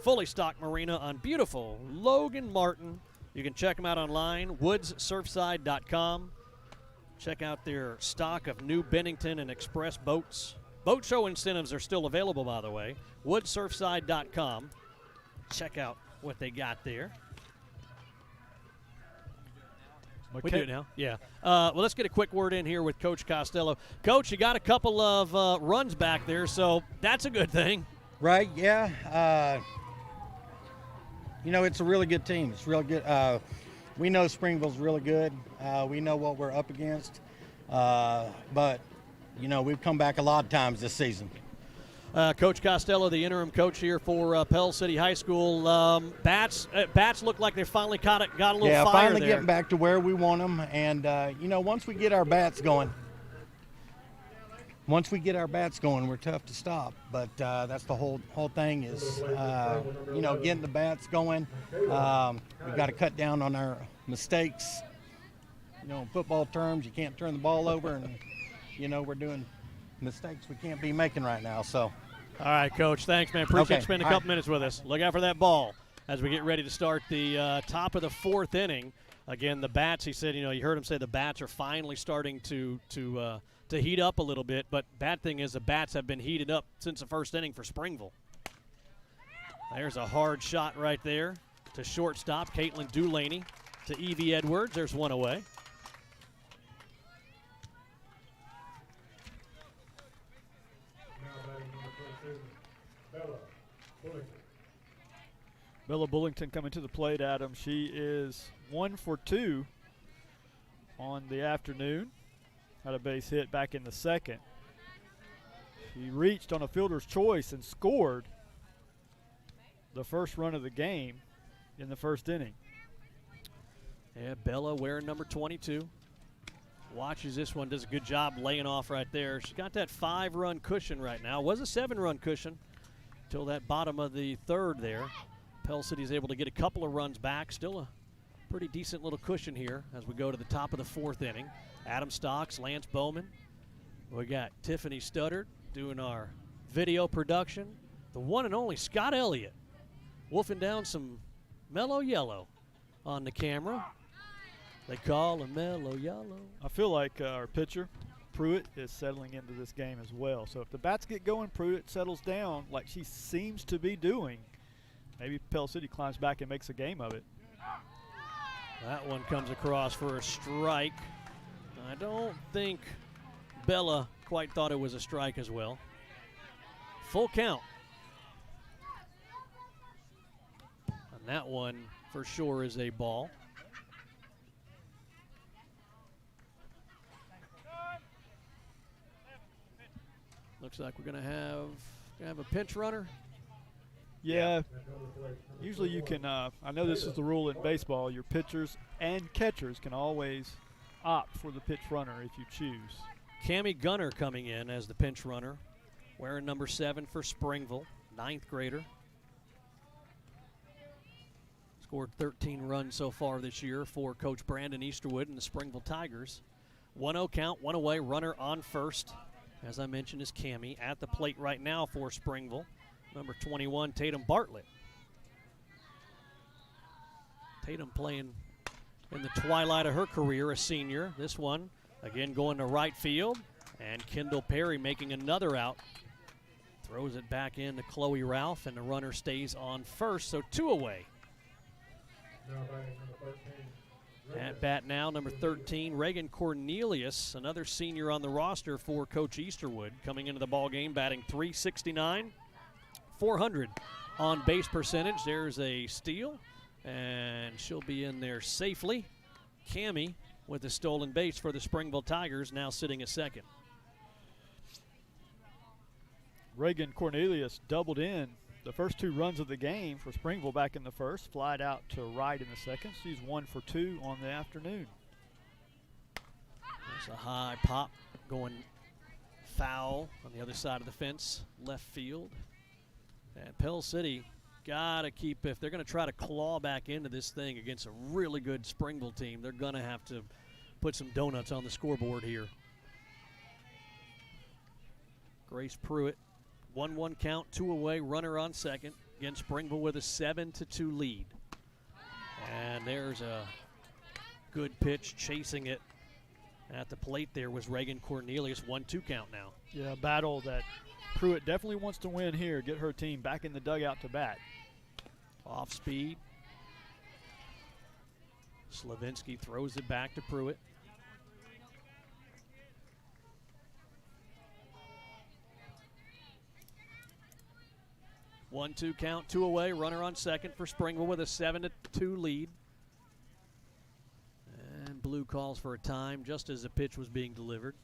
Fully stocked marina on beautiful Logan Martin. You can check them out online, woodssurfside.com. Check out their stock of new Bennington and Express boats. Boat show incentives are still available, by the way. Woodssurfside.com. Check out what they got there. We do it now? Yeah. Well, let's get a quick word in here with Coach Costello. Coach, you got a couple of runs back there, so that's a good thing. Right, yeah. It's a really good team. It's real good. We know Springville's really good. We know what we're up against. But, we've come back a lot of times this season. Coach Costello, the interim coach here for Pell City High School. Bats look like they finally got a little fire there. Yeah, finally getting back to where we want them. And, once we get our bats going, we're tough to stop. But that's the whole thing is, getting the bats going. We've got to cut down on our mistakes. In football terms, you can't turn the ball over. And, we're doing mistakes we can't be making right now. So, all right, Coach, thanks, man. Appreciate you spending a couple minutes with us. Look out for that ball as we get ready to start the top of the 4th inning. Again, the bats, he said, you heard him say the bats are finally starting to heat up a little bit, but bad thing is the bats have been heated up since the 1st inning for Springville. There's a hard shot right there to shortstop, Caitlin Dulaney to Evie Edwards. There's one away. Bella Bullington coming to the plate, Adam. She is 1 for 2 on the afternoon. Had a base hit back in the 2nd. She reached on a fielder's choice and scored the first run of the game in the 1st inning. Yeah, Bella wearing number 22. Watches this one, does a good job laying off right there. She's got that 5-run cushion right now. Was a 7-run cushion till that bottom of the 3rd there. Pell City's able to get a couple of runs back. Still a pretty decent little cushion here as we go to the top of the 4th inning. Adam Stocks, Lance Bowman. We got Tiffany Studdard doing our video production. The one and only Scott Elliott wolfing down some mellow yellow on the camera. They call him mellow yellow. I feel like our pitcher, Pruitt, is settling into this game as well. So if the bats get going, Pruitt settles down like she seems to be doing. Maybe Pell City climbs back and makes a game of it. That one comes across for a strike. I don't think Bella quite thought it was a strike as well. Full count. And that one for sure is a ball. Looks like we're gonna have a pinch runner. Yeah, usually you can, I know this is the rule in baseball, your pitchers and catchers can always opt for the pinch runner if you choose. Cammie Gunner coming in as the pinch runner, wearing number 7 for Springville, 9th grader. Scored 13 runs so far this year for Coach Brandon Easterwood and the Springville Tigers. 1-0 count, 1 away, runner on first. As I mentioned, is Cammie at the plate right now for Springville. Number 21, Tatum Bartlett. Tatum playing in the twilight of her career, a senior. This one, again, going to right field. And Kendall Perry making another out. Throws it back in to Chloe Ralph, and the runner stays on first, so 2 away. At bat now, number 13, Reagan Cornelius, another senior on the roster for Coach Easterwood, coming into the ball game, batting .369. 400 on base percentage. There's a steal, and she'll be in there safely. Cammie with the stolen base for the Springville Tigers, now sitting at second. Reagan Cornelius doubled in the first 2 runs of the game for Springville back in the first, flied out to right in the second. She's 1 for 2 on the afternoon. There's a high pop going foul on the other side of the fence, left field. And Pell City got to keep, if they're going to try to claw back into this thing against a really good Springville team, they're going to have to put some donuts on the scoreboard here. Grace Pruitt, 1-1 count, 2 away, runner on second. Again, Springville with a 7-2 lead. And there's a good pitch chasing it at the plate there was Reagan Cornelius, 1-2 count now. Yeah, a battle that Pruitt definitely wants to win here, get her team back in the dugout to bat. Off speed. Slavinsky throws it back to Pruitt. One-two count, 2 away, runner on second for Springville with a 7-2 lead. And Blue calls for a time just as the pitch was being delivered.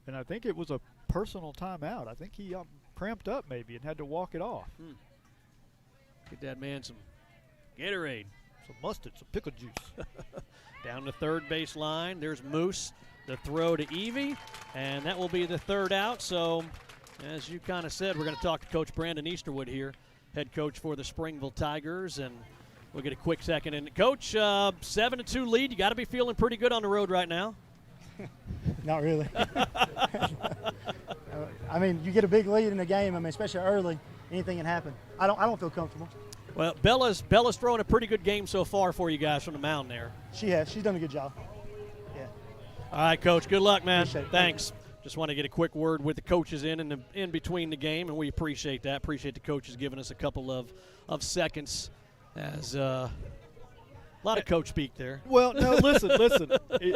And I think it was a personal timeout. I think he cramped up maybe and had to walk it off. Get that man some Gatorade. Some mustard, some pickle juice. Down the third base line, there's Moose. The throw to Evie, and that will be the 3rd out. So, as you kind of said, we're going to talk to Coach Brandon Easterwood here, head coach for the Springville Tigers, and we'll get a quick second. And Coach, 7-2 lead. You got to be feeling pretty good on the road right now. Not really. I mean, you get a big lead in the game. I mean, especially early, anything can happen. I don't feel comfortable. Well, Bella's throwing a pretty good game so far for you guys from the mound there. She has. She's done a good job. Yeah. All right, Coach. Good luck, man. Appreciate it. Thanks. Just want to get a quick word with the coaches in between the game, and we appreciate that. Appreciate the coaches giving us a couple of seconds. As a lot of coach speak there. Well, no, listen.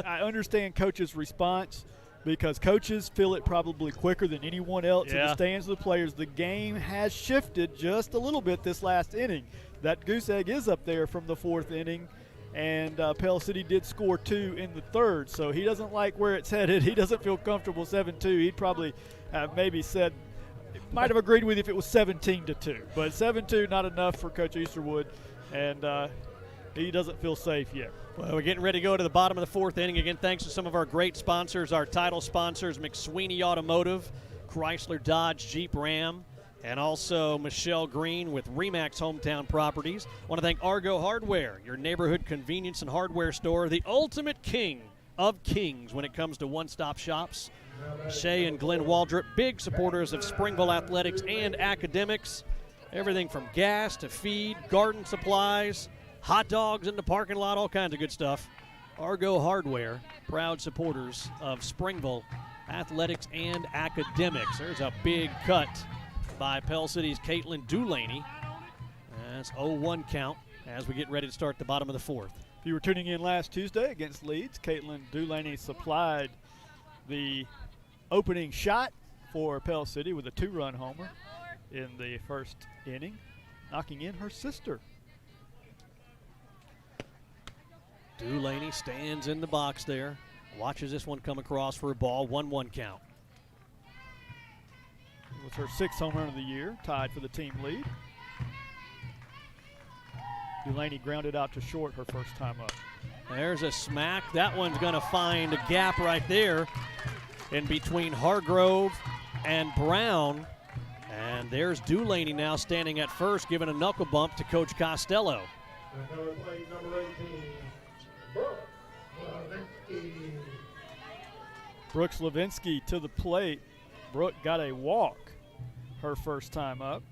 I understand coach's response because coaches feel it probably quicker than anyone else in the stands of the players. The game has shifted just a little bit this last inning. That goose egg is up there from the 4th inning, and Pell City did score 2 in the 3rd, so he doesn't like where it's headed. He doesn't feel comfortable 7-2. He'd probably have maybe said, might have agreed with you if it was 17-2, but 7-2 not enough for Coach Easterwood, and he doesn't feel safe yet. Well, we're getting ready to go to the bottom of the 4th inning. Again, thanks to some of our great sponsors, our title sponsors, McSweeney Automotive, Chrysler Dodge Jeep Ram, and also Michelle Green with Remax Hometown Properties. I want to thank Argo Hardware, your neighborhood convenience and hardware store, the ultimate king of kings when it comes to one-stop shops. Shay and Glenn Waldrop, big supporters of Springville athletics and academics. Everything from gas to feed, garden supplies, hot dogs in the parking lot, all kinds of good stuff. Argo Hardware, proud supporters of Springville athletics and academics. There's a big cut by Pell City's Caitlin Dulaney. That's 0-1 count as we get ready to start the bottom of the 4th. If you were tuning in last Tuesday against Leeds, Caitlin Dulaney supplied the opening shot for Pell City with a 2-run homer in the 1st inning, knocking in her sister. Dulaney stands in the box there, watches this one come across for a ball, 1-1 count. With her 6th home run of the year, tied for the team lead. Dulaney grounded out to short her first time up. There's a smack. That one's going to find a gap right there in between Hargrove and Brown. And there's Dulaney now standing at first, giving a knuckle bump to Coach Costello. Brooke Slavinsky to the plate. Brooke got a walk her first time up.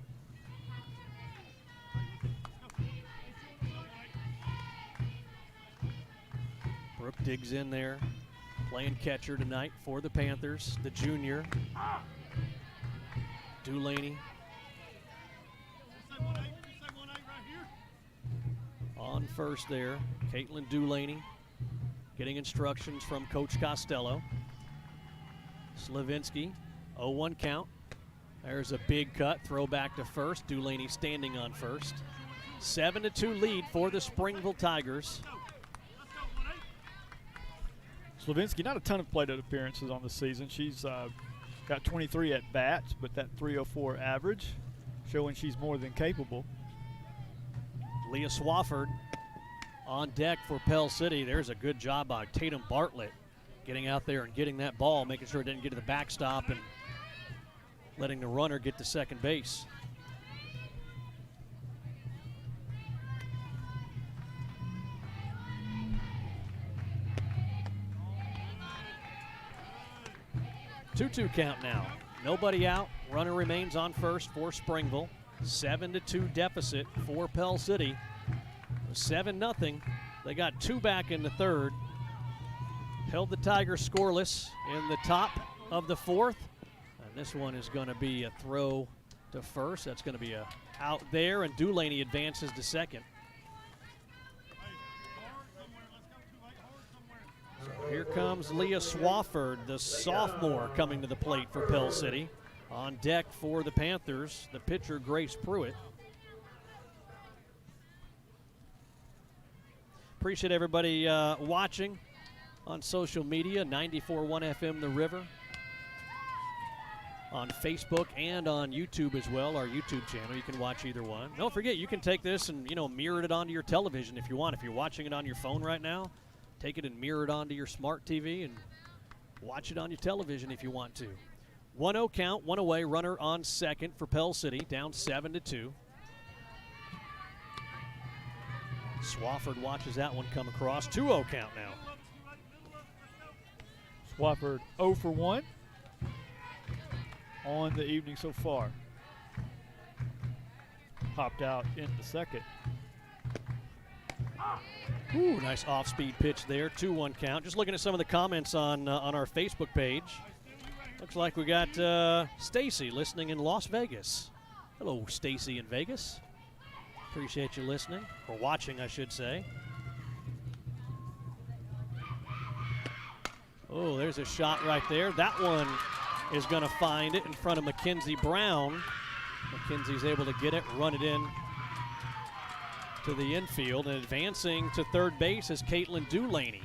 Brooke digs in there, playing catcher tonight for the Panthers, the junior. Dulaney. On first there, Caitlin Dulaney getting instructions from Coach Costello. Slavinsky, 0-1 count. There's a big cut, throw back to first. Dulaney standing on first. 7-2 lead for the Springville Tigers. Slavinsky, not a ton of plate appearances on the season. She's got 23 at bats, but that 304 average, showing she's more than capable. Leah Swafford on deck for Pell City. There's a good job by Tatum Bartlett getting out there and getting that ball, making sure it didn't get to the backstop and letting the runner get to second base. Two-two count now. Nobody out. Runner remains on first for Springville. 7-2 deficit for Pell City. 7-0. They got two back in the third. Held the Tigers scoreless in the top of the fourth. And this one is going to be a throw to first. That's going to be a out there, and Dulaney advances to second. So here comes Leah Swafford, the sophomore, coming to the plate for Pell City. On deck for the Panthers, the pitcher Grace Pruitt. Appreciate everybody watching on social media, 94.1 FM The River, on Facebook and on YouTube as well, our YouTube channel. You can watch either one. Don't forget, you can take this and, mirror it onto your television if you want. If you're watching it on your phone right now, take it and mirror it onto your smart TV and watch it on your television if you want to. 1-0 count, one away, runner on second for Pell City, down 7-2. Swafford watches that one come across. 2-0 count now. Swafford 0 for 1 on the evening so far. Popped out in the second. Ooh, nice off-speed pitch there. 2-1 count. Just looking at some of the comments on our Facebook page. Looks like we got Stacy listening in Las Vegas. Hello, Stacy in Vegas. Appreciate you listening, or watching, I should say. Oh, there's a shot right there. That one is going to find it in front of Mackenzie Brown. Mackenzie's able to get it, run it in to the infield, and advancing to third base is Caitlin Dulaney.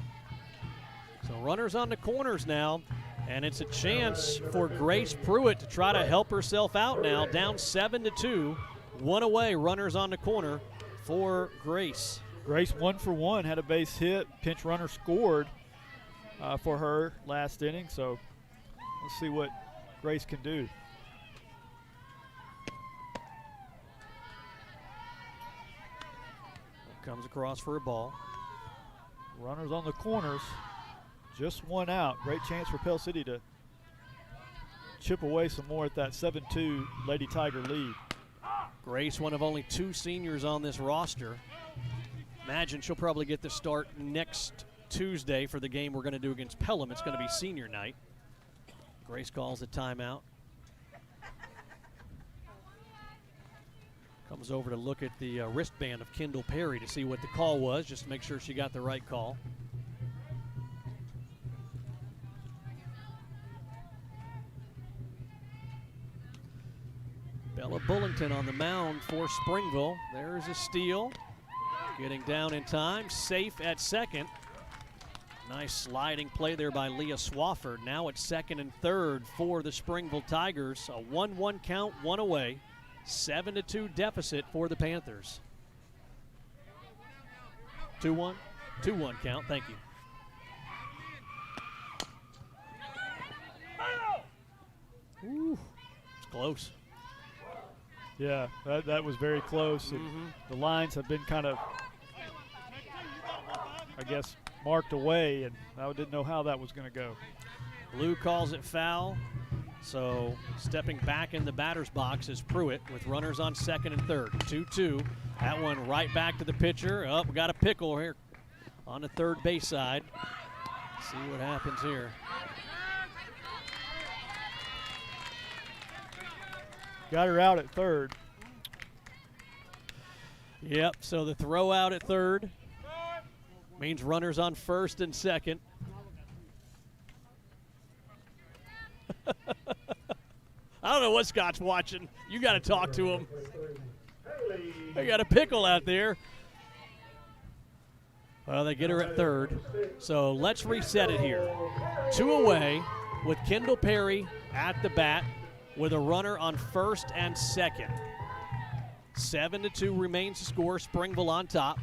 So runners on the corners now, and it's a chance for Grace Pruitt to try to help herself out now, down 7-2. One away, runners on the corner for Grace. Grace 1 for 1, had a base hit, pinch runner scored for her last inning, so let's see what Grace can do. Comes across for a ball. Runners on the corners, just one out. Great chance for Pell City to chip away some more at that 7-2 Lady Tiger lead. Grace, one of only two seniors on this roster. Imagine she'll probably get the start next Tuesday for the game we're going to do against Pelham. It's going to be senior night. Grace calls a timeout. Comes over to look at the wristband of Kendall Perry to see what the call was, just to make sure she got the right call. Bella Bullington on the mound for Springville. There's a steal. Getting down in time, safe at second. Nice sliding play there by Leah Swafford. Now it's second and third for the Springville Tigers. A 1-1 count, one away. 7-2 deficit for the Panthers. 2-1? 2-1 count, thank you. Ooh, it's close. Yeah, that was very close. And the lines have been kind of, I guess, marked away, and I didn't know how that was going to go. Lou calls it foul. So stepping back in the batter's box is Pruitt with runners on second and third. 2-2. That one right back to the pitcher. Oh, we got a pickle here on the third base side. See what happens here. Got her out at third. Yep, so the throw out at third means runners on first and second. I don't know what Scott's watching. You got to talk to him. They got a pickle out there. Well, they get her at third. So let's reset it here. 2 away with Kendall Perry at the bat with a runner on first and second. 7-2 remains the score. Springville on top.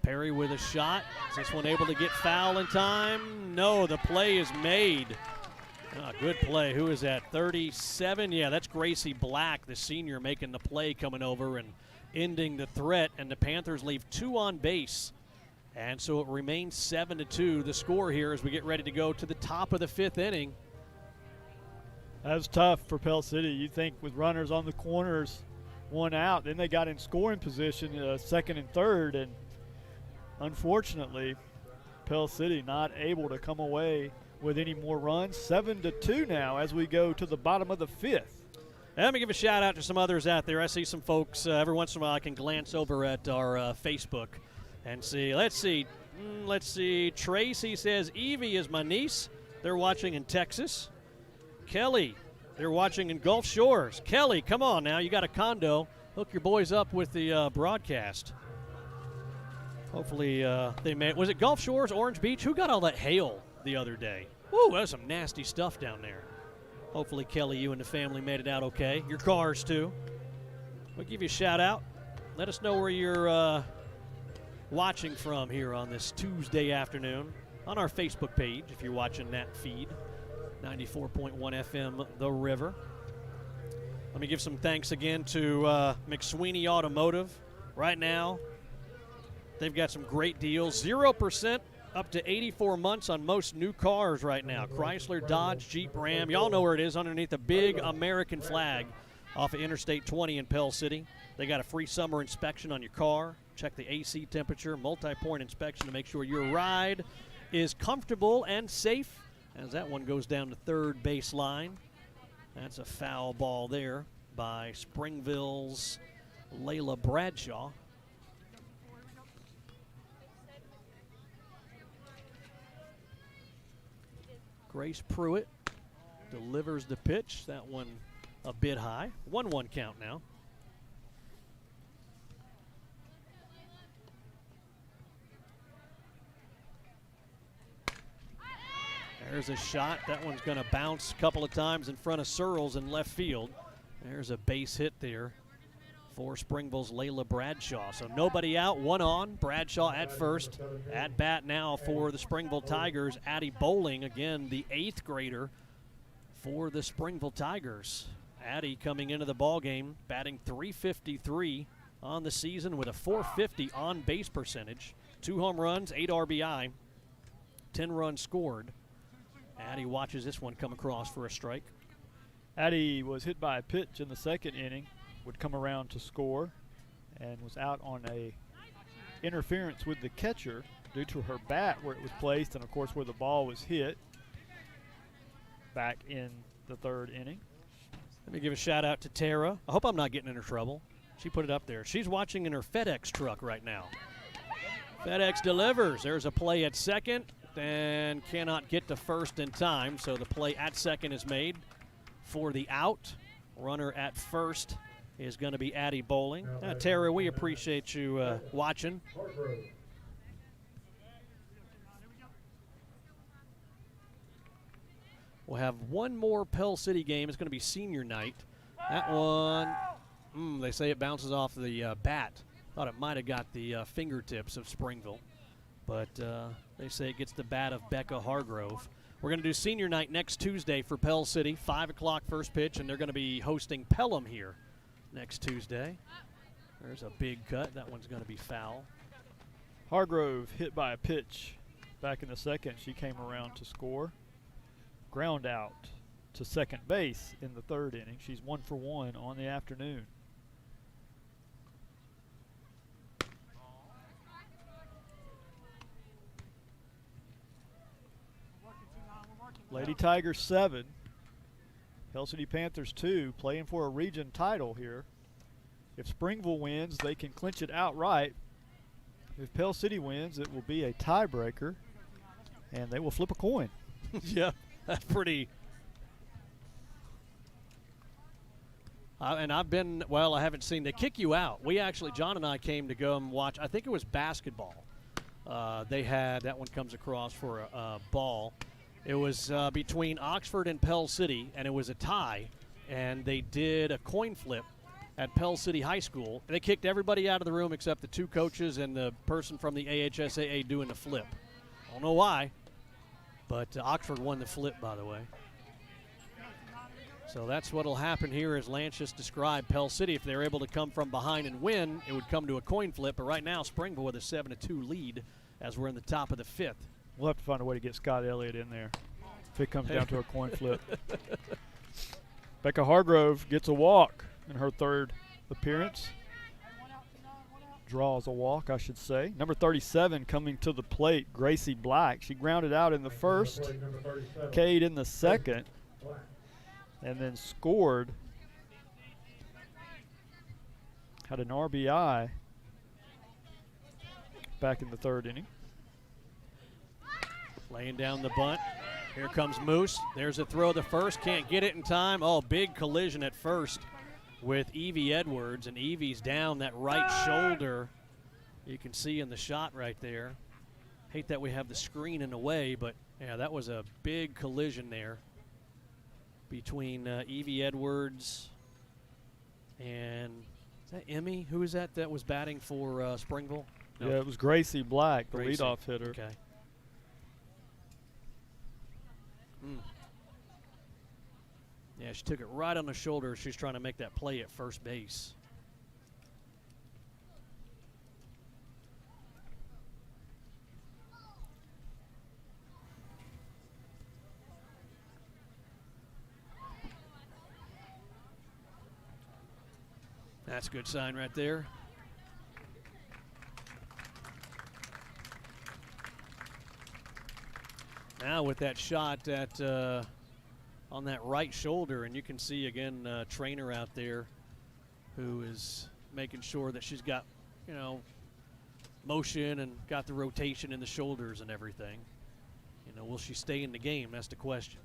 Perry with a shot. Is this one able to get foul in time? No, the play is made. Good play. Who is that? 37? Yeah, that's Gracie Black, the senior, making the play, coming over and ending the threat. And the Panthers leave 2 on base. And so it remains 7-2, the score here as we get ready to go to the top of the 5th inning. That was tough for Pell City. You think with runners on the corners, 1 out, then they got in scoring position, second and third, and unfortunately, Pell City not able to come away with any more runs. 7-2 now as we go to the bottom of the 5th. Let me give a shout out to some others out there. I see some folks every once in a while. I can glance over at our Facebook and see. Let's see. Tracy says Evie is my niece. They're watching in Texas. Kelly, they're watching in Gulf Shores. Kelly, come on now. You got a condo. Hook your boys up with the broadcast. Hopefully they made. Was it Gulf Shores, Orange Beach? Who got all that hail the other day? Ooh, that was some nasty stuff down there. Hopefully, Kelly, you and the family made it out okay. Your cars, too. We'll give you a shout-out. Let us know where you're watching from here on this Tuesday afternoon on our Facebook page if you're watching that feed, 94.1 FM The River. Let me give some thanks again to McSweeney Automotive. Right now, they've got some great deals. 0% up to 84 months on most new cars right now. Chrysler, Dodge, Jeep, Ram. Y'all know where it is, underneath the big American flag off of Interstate 20 in Pell City. They got a free summer inspection on your car. Check the AC temperature, multi-point inspection to make sure your ride is comfortable and safe. As that one goes down to third baseline. That's a foul ball there by Springville's Layla Bradshaw. Grace Pruitt delivers the pitch. That one a bit high. 1-1 count now. There's a shot. That one's going to bounce a couple of times in front of Searles in left field. There's a base hit there for Springville's Layla Bradshaw. So nobody out, 1 on. Bradshaw at first. At bat now for the Springville Tigers, Addie Bowling, again the 8th grader for the Springville Tigers. Addie coming into the ball game, batting .353 on the season with a .450 on base percentage. 2 home runs, 8 RBI, 10 runs scored. Addie watches this one come across for a strike. Addie was hit by a pitch in the 2nd inning, would come around to score, and was out on a interference with the catcher due to her bat where it was placed and, of course, where the ball was hit back in the 3rd inning. Let me give a shout-out to Tara. I hope I'm not getting into trouble. She put it up there. She's watching in her FedEx truck right now. FedEx delivers. There's a play at second and cannot get to first in time, so the play at second is made for the out. Runner at first is going to be Addie Bowling. Tara, we appreciate you watching. We'll have one more Pell City game. It's going to be senior night. That one, they say it bounces off the bat. Thought it might have got the fingertips of Springville. But they say it gets the bat of Becca Hargrove. We're going to do senior night next Tuesday for Pell City. 5 o'clock first pitch, and they're going to be hosting Pelham here next Tuesday. There's a big cut. That one's going to be foul. Hargrove hit by a pitch back in the 2nd. She came around to score. Ground out to second base in the 3rd inning. She's 1 for 1 on the afternoon. Lady Tigers 7, Pell City Panthers 2, playing for a region title here. If Springville wins, they can clinch it outright. If Pell City wins, it will be a tiebreaker, and they will flip a coin. Yeah, that's pretty. And I've been, well, I haven't seen, they kick you out. We actually, John and I came to go and watch, I think it was basketball. They had, that one comes across for a ball. It was between Oxford and Pell City, and it was a tie. And they did a coin flip at Pell City High School. They kicked everybody out of the room except the 2 coaches and the person from the AHSAA doing the flip. I don't know why, but Oxford won the flip, by the way. So that's what will happen here, as Lance just described. Pell City, if they're able to come from behind and win, it would come to a coin flip. But right now, Springville with a 7-2 lead as we're in the top of the 5th. We'll have to find a way to get Scott Elliott in there if it comes down to a coin flip. Becca Hargrove gets a walk in her 3rd appearance. Draws a walk, I should say. Number 37 coming to the plate, Gracie Black. She grounded out in the 1st, K'd in the 2nd, and then scored. Had an RBI back in the 3rd inning. Laying down the bunt. Here comes Moose. There's a throw the first. Can't get it in time. Oh, big collision at first with Evie Edwards. And Evie's down that right shoulder. You can see in the shot right there. Hate that we have the screen in the way, but yeah, that was a big collision there between Evie Edwards and, is that Emmy? Who is that was batting for Springville? No. Yeah, it was Gracie Black, the Gracie. leadoff hitter. Okay. Yeah, she took it right on the shoulder. She's trying to make that play at first base. That's a good sign right there. Now with that shot at on that right shoulder, and you can see again trainer out there who is making sure that she's got, you know, motion and got the rotation in the shoulders and everything. You know, will she stay in the game? That's the question.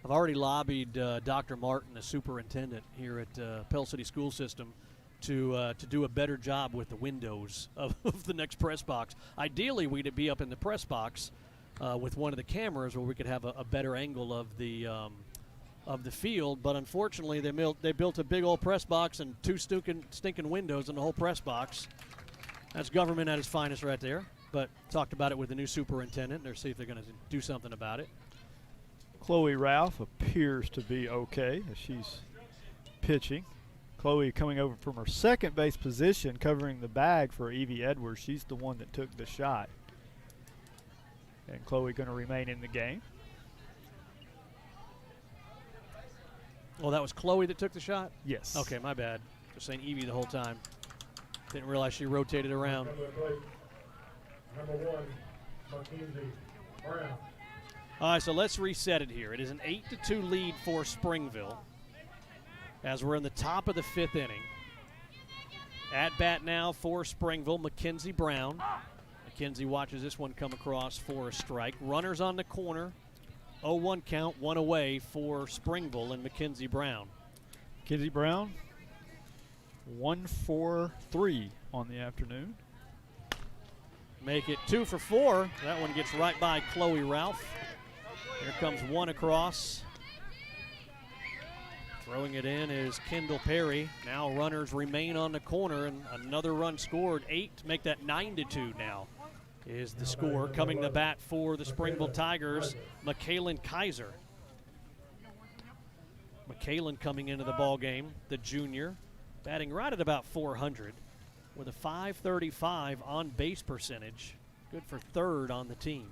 I've already lobbied Dr. Martin, the superintendent here at Pell City School System, to do a better job with the windows of the next press box. Ideally, we'd be up in the press box with one of the cameras where we could have a better angle of the field. But unfortunately, they built a big old press box and 2 stinking windows in the whole press box. That's government at its finest right there. But talked about it with the new superintendent. They'll see if they're going to do something about it. Chloe Ralph appears to be okay as she's pitching. Chloe coming over from her second base position, covering the bag for Evie Edwards. She's the one that took the shot. And Chloe going to remain in the game. Oh, that was Chloe that took the shot? Yes. Okay, my bad. Just saying Evie the whole time. Didn't realize she rotated around. Number 1, Mackenzie Brown. All right, so let's reset it here. It is an 8-2 lead for Springville as we're in the top of the 5th inning. At bat now for Springville, Mackenzie Brown. Mackenzie watches this one come across for a strike. Runners on the corner. 0-1 count, 1 away for Springville and Mackenzie Brown. Mackenzie Brown, 1-for-3 on the afternoon. Make it 2 for 4. That one gets right by Chloe Ralph. Here comes one across. Throwing it in is Kendall Perry. Now runners remain on the corner, and another run scored. 8 to make that 9-2 now is the score. Coming to bat for the Springville Tigers, McKaylin Kaiser. McKaylin coming into the ball game, the junior, batting right at about 400 with a .535 on base percentage. Good for 3rd on the team.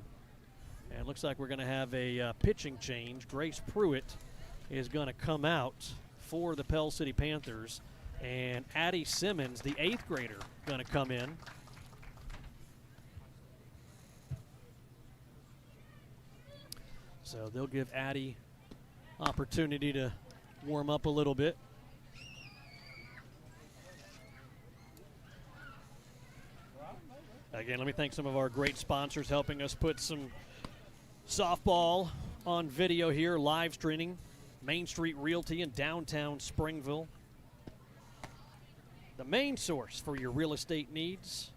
And it looks like we're going to have a pitching change. Grace Pruitt is going to come out for the Pell City Panthers. And Addie Simmons, the 8th grader, going to come in. So they'll give Addie opportunity to warm up a little bit. Again, let me thank some of our great sponsors helping us put some softball on video here, live streaming. Main Street Realty in downtown Springville. The main source for your real estate needs.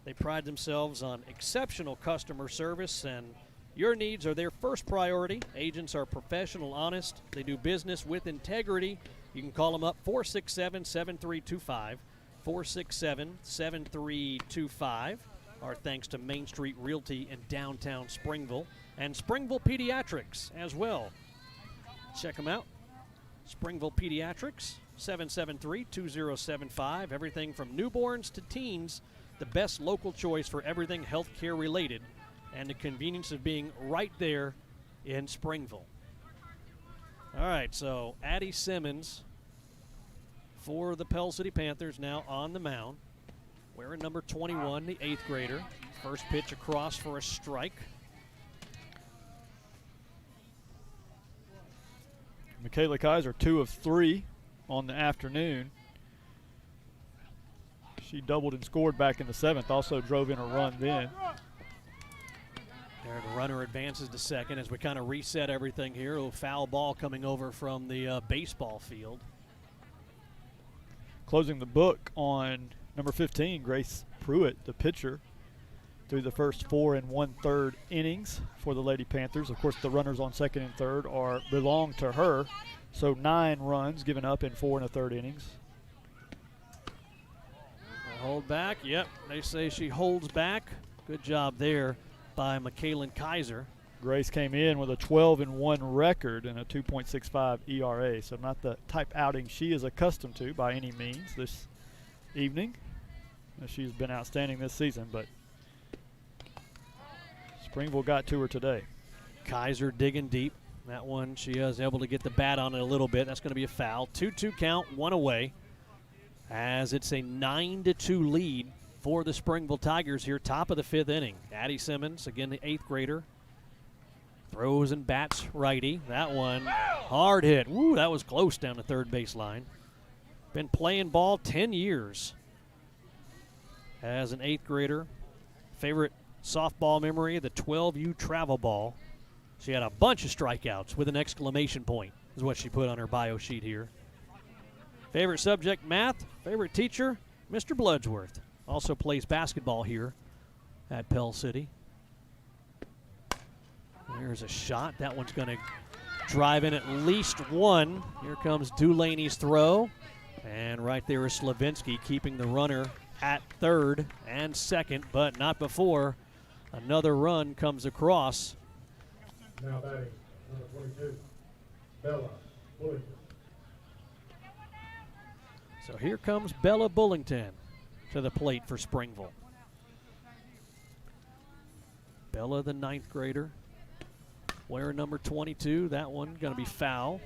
They pride themselves on exceptional customer service, and your needs are their first priority. Agents are professional, honest. They do business with integrity. You can call them up 467-7325, 467-7325. Our thanks to Main Street Realty in downtown Springville and Springville Pediatrics as well. Check them out. Springville Pediatrics, 773-2075. Everything from newborns to teens, the best local choice for everything healthcare related, and the convenience of being right there in Springville. All right, so Addie Simmons for the Pell City Panthers now on the mound. Wearing number 21, the 8th grader. First pitch across for a strike. Michaela Kaiser, 2 of 3 on the afternoon. She doubled and scored back in the 7th, also drove in a run then. There, the runner advances to second as we kind of reset everything here. A little foul ball coming over from the baseball field. Closing the book on number 15, Grace Pruitt, the pitcher, through the first 4 1/3 innings for the Lady Panthers. Of course, the runners on second and third belong to her, so 9 runs given up in 4 1/3 innings. Hold back, yep, they say she holds back. Good job there by Michaela Kaiser. Grace came in with a 12-1 record and a 2.65 ERA, so not the type outing she is accustomed to by any means this evening. She's been outstanding this season, but Springville got to her today. Kaiser digging deep. That one, she is able to get the bat on it a little bit. That's going to be a foul. 2-2 count, 1 away, as it's a 9-2 lead for the Springville Tigers here, top of the 5th inning. Addie Simmons, again the 8th grader, throws and bats righty. That one, hard hit. Woo, that was close down the third base line. Been playing ball 10 years as an 8th grader. Favorite softball memory, the 12U travel ball. She had a bunch of strikeouts with an exclamation point, is what she put on her bio sheet here. Favorite subject, math. Favorite teacher, Mr. Bloodsworth. Also plays basketball here at Pell City. There's a shot. That one's going to drive in at least one. Here comes Dulaney's throw. And right there is Slavinsky keeping the runner at third and second, but not before another run comes across. Now batting, number 22, Bella Bullington. So here comes Bella Bullington to the plate for Springville. Bella, the 9th grader, wearing number 22. That one going to be foul.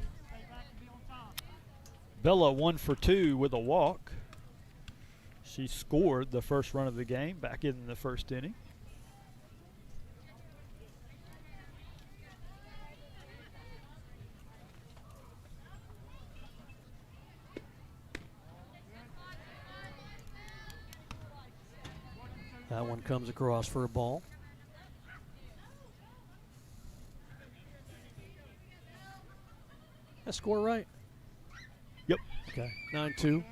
Bella 1 for 2 with a walk. She scored the first run of the game back in the first inning. That one comes across for a ball. That score right? Yep. Okay, 9-2.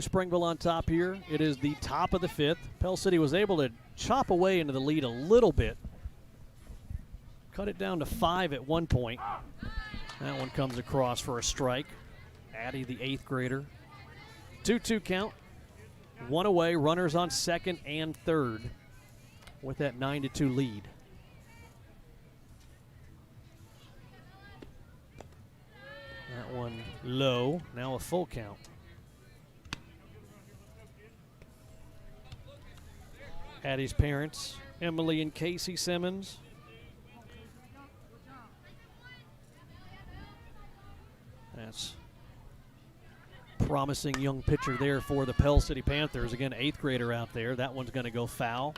Springville on top here. It is the top of the 5th. Pell City was able to chop away into the lead a little bit. Cut it down to 5 at one point. That one comes across for a strike. Addie, the 8th grader. 2-2 count. 1 away. Runners on second and third with that 9-2 lead. That one low. Now a full count. Addie's parents, Emily and Casey Simmons. That's promising young pitcher there for the Pell City Panthers. Again, 8th grader out there. That one's going to go foul.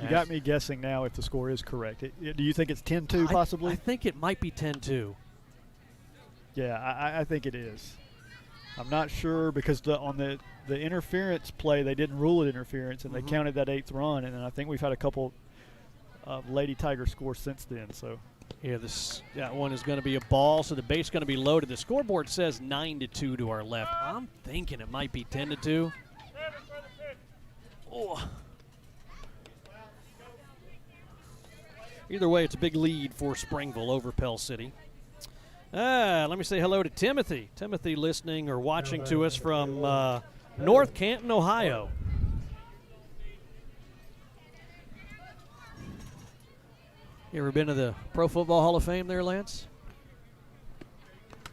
You got me guessing now if the score is correct. Do you think it's 10-2 possibly? I think it might be 10-2. Yeah, I think it is. I'm not sure because on the interference play, they didn't rule it interference, and they counted that 8th run. And then I think we've had a couple of Lady Tigers scores since then. So yeah, that one is going to be a ball, so the base is going to be loaded. The scoreboard says 9-2 to our left. I'm thinking it might be 10-2. Oh. Either way, it's a big lead for Springville over Pell City. Let me say hello to Timothy. Timothy listening or watching to us from North Canton, Ohio. You ever been to the Pro Football Hall of Fame there, Lance?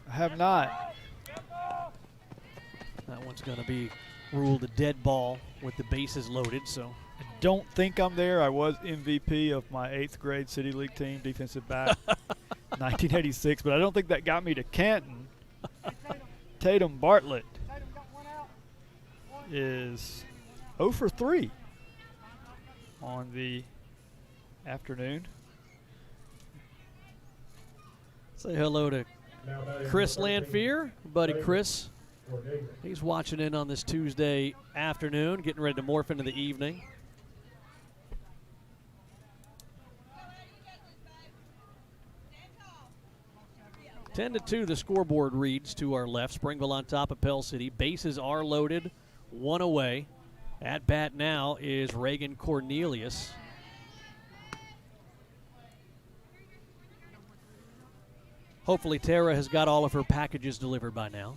I have not. That one's going to be ruled a dead ball with the bases loaded, so. I don't think I'm there. I was MVP of my 8th grade City League team, defensive back, 1986, but I don't think that got me to Canton. Tatum Bartlett is 0 for 3 on the afternoon. Say hello to Chris Lanphier, buddy Chris. He's watching in on this Tuesday afternoon, getting ready to morph into the evening. Ten to 2 the scoreboard reads to our left. Springville on top of Pell City. Bases are loaded, 1 away. At bat now is Reagan Cornelius. Hopefully Tara has got all of her packages delivered by now.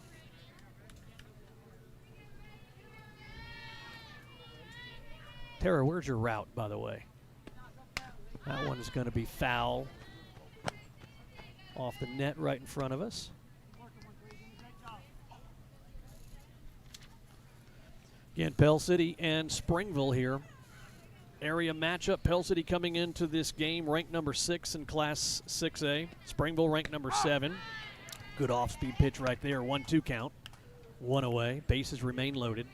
Tara, where's your route, by the way? That one's going to be foul. Off the net right in front of us. Again, Pell City and Springville here. Area matchup. Pell City coming into this game ranked number 6 in Class 6A. Springville ranked number 7. Good off-speed pitch right there. 1-2 count. 1 away. Bases remain loaded.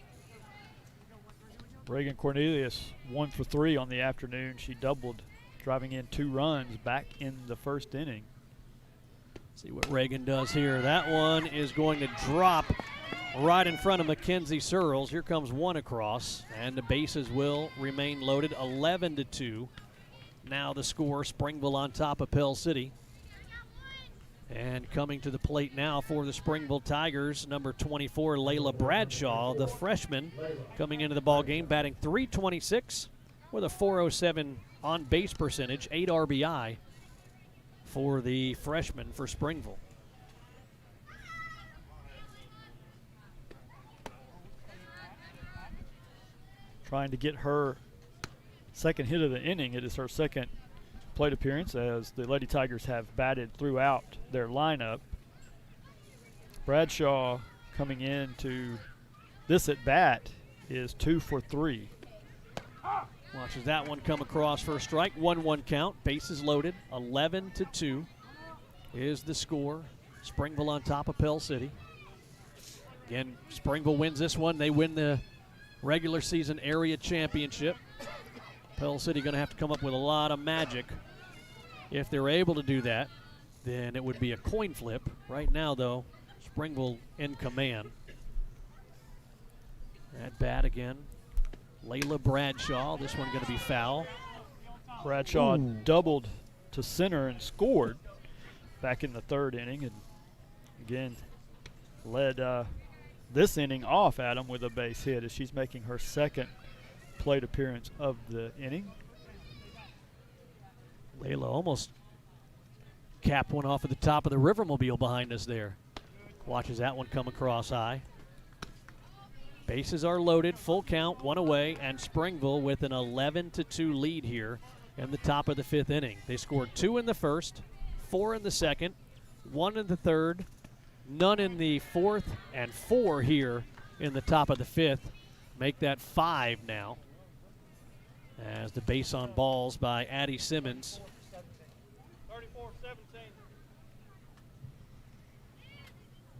Reagan Cornelius 1 for 3 on the afternoon. She doubled, driving in 2 runs back in the first inning. See what Reagan does here. That one is going to drop right in front of Mackenzie Searles. Here comes one across, and the bases will remain loaded. 11-2. Now the score, Springville on top of Pell City. And coming to the plate now for the Springville Tigers, number 24, Layla Bradshaw, the freshman, coming into the ball game, batting .326 with a .407 on-base percentage, 8 RBI. For the freshman for Springville. Trying to get her second hit of the inning. It is her second plate appearance as the Lady Tigers have batted throughout their lineup. Bradshaw coming into this at bat is 2 for 3. Watches that one come across for a strike. 1-1 count. Bases loaded. 11-2 is the score. Springville on top of Pell City. Again, Springville wins this one. They win the regular season area championship. Pell City going to have to come up with a lot of magic. If they're able to do that, then it would be a coin flip. Right now, though, Springville in command. At bat again. Layla Bradshaw, this one going to be foul. Bradshaw doubled to center and scored back in the 3rd inning, and again led this inning off, Adam, with a base hit as she's making her second plate appearance of the inning. Layla almost capped one off at the top of the Rivermobile behind us there. Watches that one come across high. Bases are loaded, full count, 1 away, and Springville with an 11-2 lead here in the top of the 5th inning. They scored 2 in the first, 4 in the second, 1 in the third, none in the 4th, and 4 here in the top of the 5th. Make that 5 now. As the base on balls by Addie Simmons. 34-17.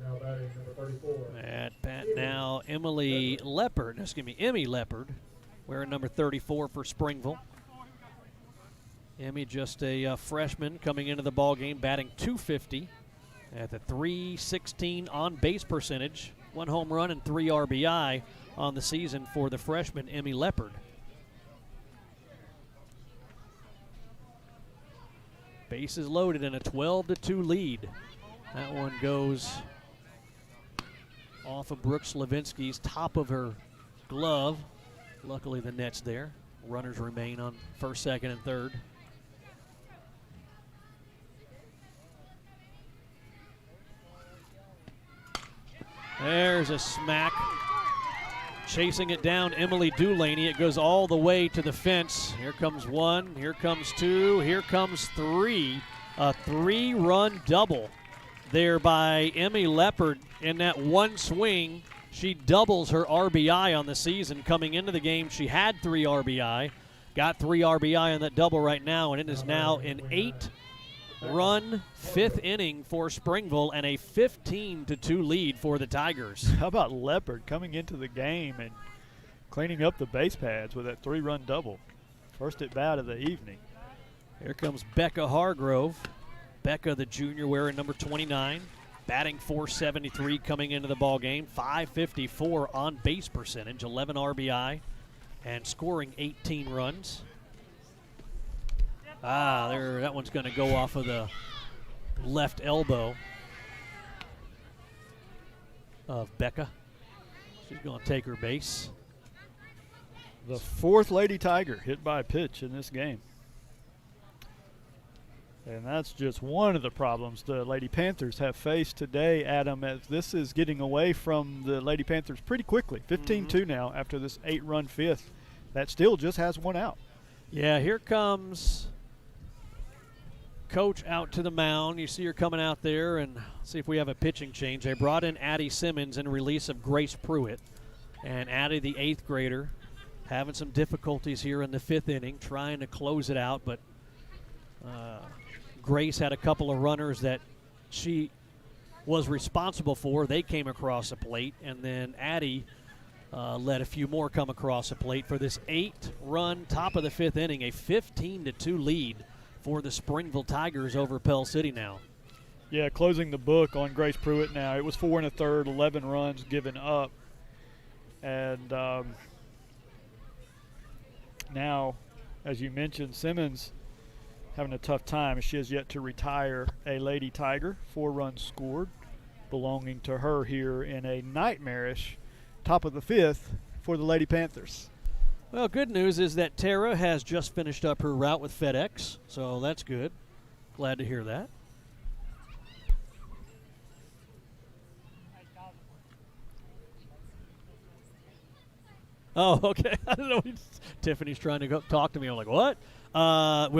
Now batting number 34. At bat now, Emmy Leopard, wearing number 34 for Springville. Emmy just a freshman coming into the ball game, batting .250 at the .316 on base percentage, 1 home run and 3 RBI on the season for the freshman Emmy Leopard. Bases loaded and a 12-2 lead. That one goes off of Brooks Levinsky's top of her glove. Luckily the net's there. Runners remain on first, second, and third. There's a smack. Chasing it down, Emily Dulaney. It goes all the way to the fence. Here comes 1, here comes 2, here comes 3. A 3-run double there by Emmy Leopard. In that one swing, she doubles her RBI on the season. Coming into the game, she had 3 RBI. Got 3 RBI on that double right now, and it is now an 8-run 5th inning for Springville and a 15-2 lead for the Tigers. How about Leopard coming into the game and cleaning up the base pads with that 3-run double? First at bat of the evening. Here comes Becca Hargrove. Becca, the junior, wearing number 29. Batting .473 coming into the ball game. .554 on base percentage, 11 RBI, and scoring 18 runs. There, that one's going to go off of the left elbow of Becca. She's going to take her base. The 4th Lady Tiger hit by a pitch in this game. And that's just one of the problems the Lady Panthers have faced today, Adam, as this is getting away from the Lady Panthers pretty quickly. 15-2 now after this 8-run 5th. That still just has 1 out. Yeah, here comes Coach out to the mound. You see her coming out there, and see if we have a pitching change. They brought in Addie Simmons in release of Grace Pruitt. And Addie, the 8th grader, having some difficulties here in the 5th inning, trying to close it out, but Grace had a couple of runners that she was responsible for. They came across the plate, and then Addie let a few more come across the plate for this 8-run top of the 5th inning, a 15-2 lead for the Springville Tigers over Pell City now. Yeah, closing the book on Grace Pruitt now. It was 4 1/3, 11 runs given up. And now, as you mentioned, Simmons having a tough time. She has yet to retire a Lady Tiger. 4 runs scored belonging to her here in a nightmarish top of the 5th for the Lady Panthers. Well, good news is that Tara has just finished up her route with FedEx, so that's good. Glad to hear that. Oh, okay. I don't know. Tiffany's trying to go talk to me. I'm like, what? We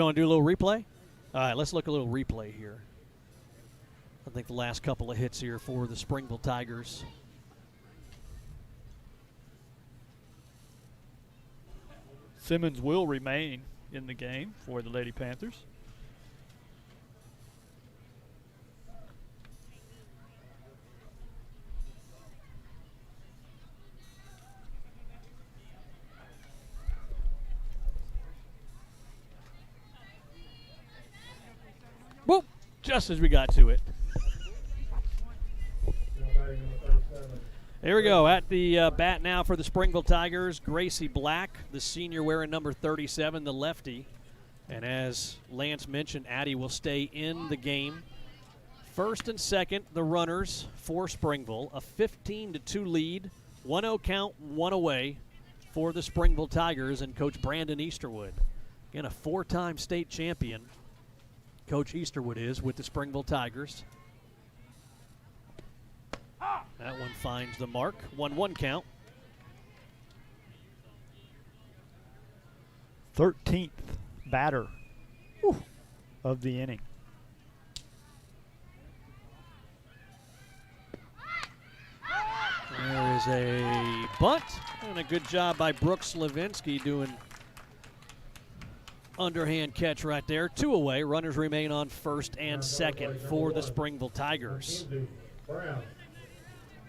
want to do a little replay? All right, let's look a little replay here. I think the last couple of hits here for the Springville Tigers. Simmons will remain in the game for the Lady Panthers. Whoop! Just as we got to it. Here we go. At the bat now for the Springville Tigers, Gracie Black, the senior wearing number 37, the lefty. And as Lance mentioned, Addie will stay in the game. First and second, the runners for Springville. A 15-2 lead. 1-0 count, 1 away for the Springville Tigers and Coach Brandon Easterwood. Again, a 4-time state champion. Coach Easterwood is with the Springville Tigers. That one finds the mark. 1-1 count. 13th batter of the inning. There is a bunt and a good job by Brooks Levinsky doing underhand catch right there. 2 away. Runners remain on first and second for the Springville Tigers.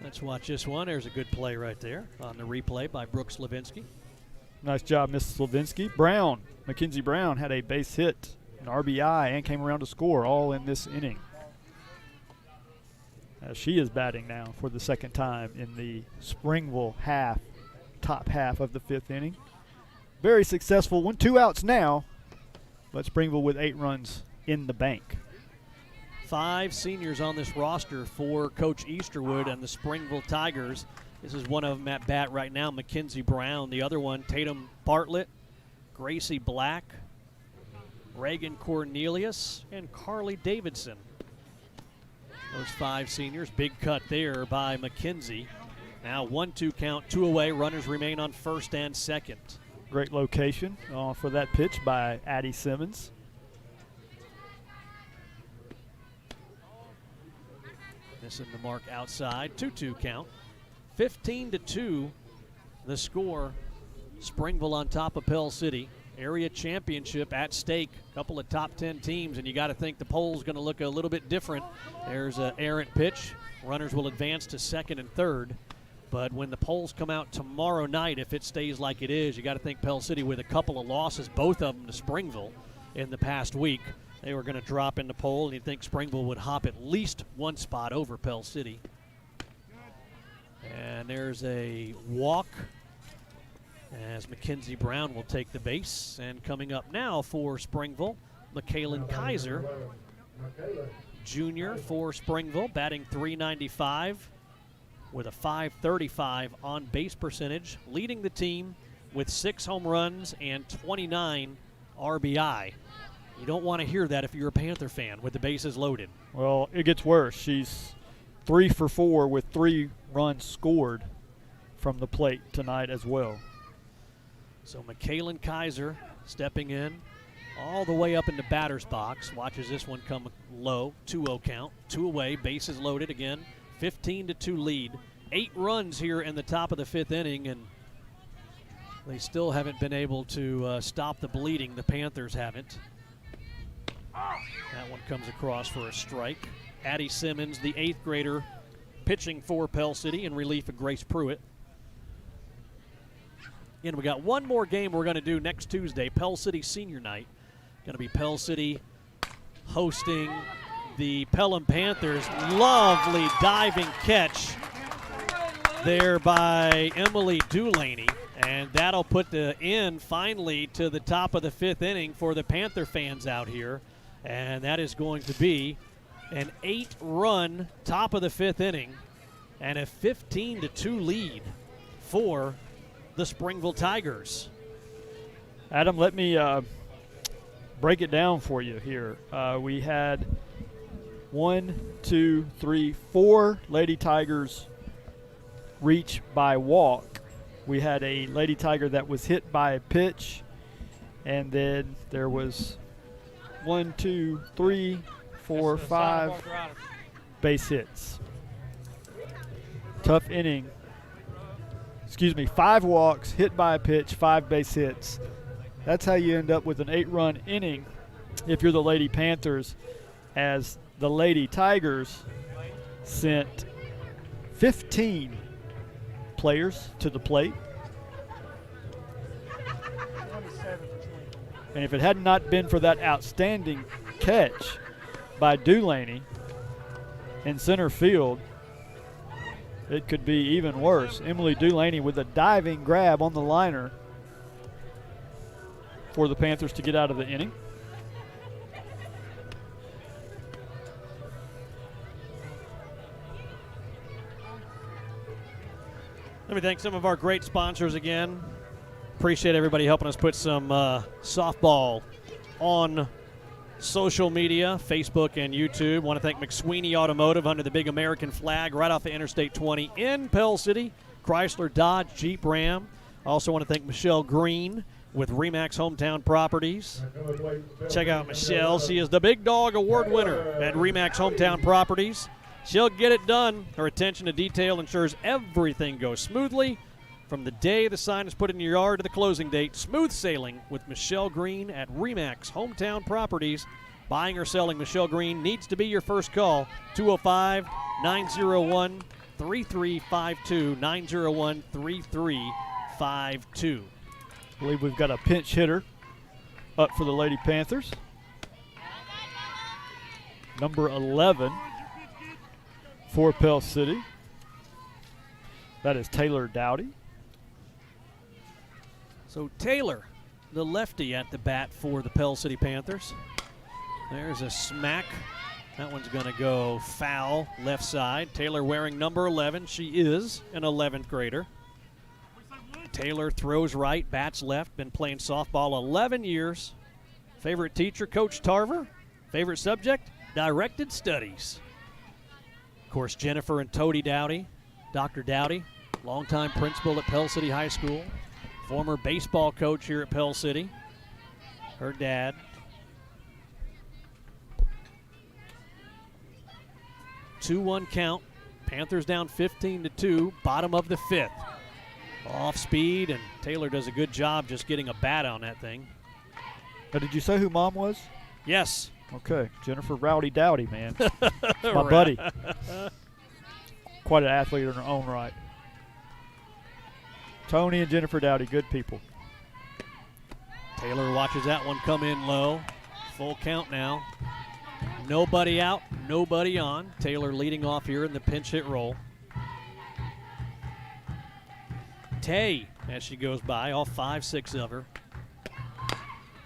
Let's watch this one. There's a good play right there on the replay by Brooks Levinsky. Nice job, Mrs. Levinsky. Brown, Mackenzie Brown, had a base hit, an RBI, and came around to score all in this inning. She is batting now for the second time in the Springville top half of the 5th inning. Very successful one. 2 outs now, but Springville with 8 runs in the bank. 5 seniors on this roster for Coach Easterwood and the Springville Tigers. This is one of them at bat right now, Mackenzie Brown. The other one, Tatum Bartlett, Gracie Black, Reagan Cornelius, and Carly Davidson. Those 5 seniors. Big cut there by Mackenzie. Now 1-2 count, 2 away. Runners remain on first and second. Great location for that pitch by Addie Simmons. Missing the mark outside. 2-2 count. 15-2 the score. Springville on top of Pell City. Area championship at stake. A couple of top 10 teams, and you got to think the poll's going to look a little bit different. There's an errant pitch. Runners will advance to second and third. But when the polls come out tomorrow night, if it stays like it is, you got to think Pell City with a couple of losses, both of them to Springville in the past week, they were going to drop in the poll, and you'd think Springville would hop at least 1 spot over Pell City. And there's a walk as Mackenzie Brown will take the base. And coming up now for Springville, Michaelan Kaiser, junior for Springville, batting .395 with a .535 on base percentage, leading the team with 6 home runs and 29 RBI. You don't want to hear that if you're a Panther fan with the bases loaded. Well, it gets worse. She's 3 for 4 with 3 runs scored from the plate tonight as well. So Michaelan Kaiser stepping in all the way up in the batter's box. Watches this one come low. 2-0 count. 2 away. Bases loaded again. 15-2 lead. 8 runs here in the top of the 5th inning, and they still haven't been able to stop the bleeding. The Panthers haven't. That one comes across for a strike. Addie Simmons, the 8th grader, pitching for Pell City in relief of Grace Pruitt. And we got one more game we're going to do next Tuesday, Pell City Senior Night. Going to be Pell City hosting the Pelham Panthers. Lovely diving catch there by Emily Dulaney. And that'll put the end finally to the top of the 5th inning for the Panther fans out here. And that is going to be an 8-run top of the 5th inning and a 15-2 lead for the Springville Tigers. Adam, let me break it down for you here. We had 4 Lady Tigers reach by walk. We had a Lady Tiger that was hit by a pitch, and then there was 5 base hits. Tough inning. 5 walks, hit by a pitch, 5 base hits. That's how you end up with an 8-run inning if you're the Lady Panthers, as the Lady Tigers sent 15 players to the plate. And if it had not been for that outstanding catch by Dulaney in center field, it could be even worse. Emily Dulaney with a diving grab on the liner for the Panthers to get out of the inning. Let me thank some of our great sponsors again. Appreciate everybody helping us put some softball on social media, Facebook and YouTube. Want to thank McSweeney Automotive under the big American flag right off of Interstate 20 in Pell City. Chrysler, Dodge, Jeep, Ram. Also want to thank Michelle Green with Remax Hometown Properties. Check out Michelle. She is the Big Dog Award winner at Remax Hometown Properties. She'll get it done. Her attention to detail ensures everything goes smoothly from the day the sign is put in your yard to the closing date. Smooth sailing with Michelle Green at Remax Hometown Properties. Buying or selling Michelle Green needs to be your first call. 205-901-3352. 901-3352. I believe we've got a pinch hitter up for the Lady Panthers. Number 11 for Pell City. That is Taylor Dowdy. So Taylor, the lefty at the bat for the Pell City Panthers. There's a smack. That one's going to go foul left side. Taylor wearing number 11. She is an 11th grader. Taylor throws right, bats left. Been playing softball 11 years. Favorite teacher, Coach Tarver. Favorite subject, directed studies. Of course, Jennifer and Toady Dowdy. Dr. Dowdy, longtime principal at Pell City High School. Former baseball coach here at Pell City. Her dad. Two-one count. Panthers down 15-2. Bottom of the 5th. Off speed, and Taylor does a good job just getting a bat on that thing. Now, did you say who Mom was? Yes. Okay, Jennifer Rowdy Dowdy, man. My buddy. Quite an athlete in her own right. Tony and Jennifer Dowdy, good people. Taylor watches that one come in low. Full count now. Nobody out, nobody on. Taylor leading off here in the pinch hit roll. Tay, as she goes by, all 5-6 of her.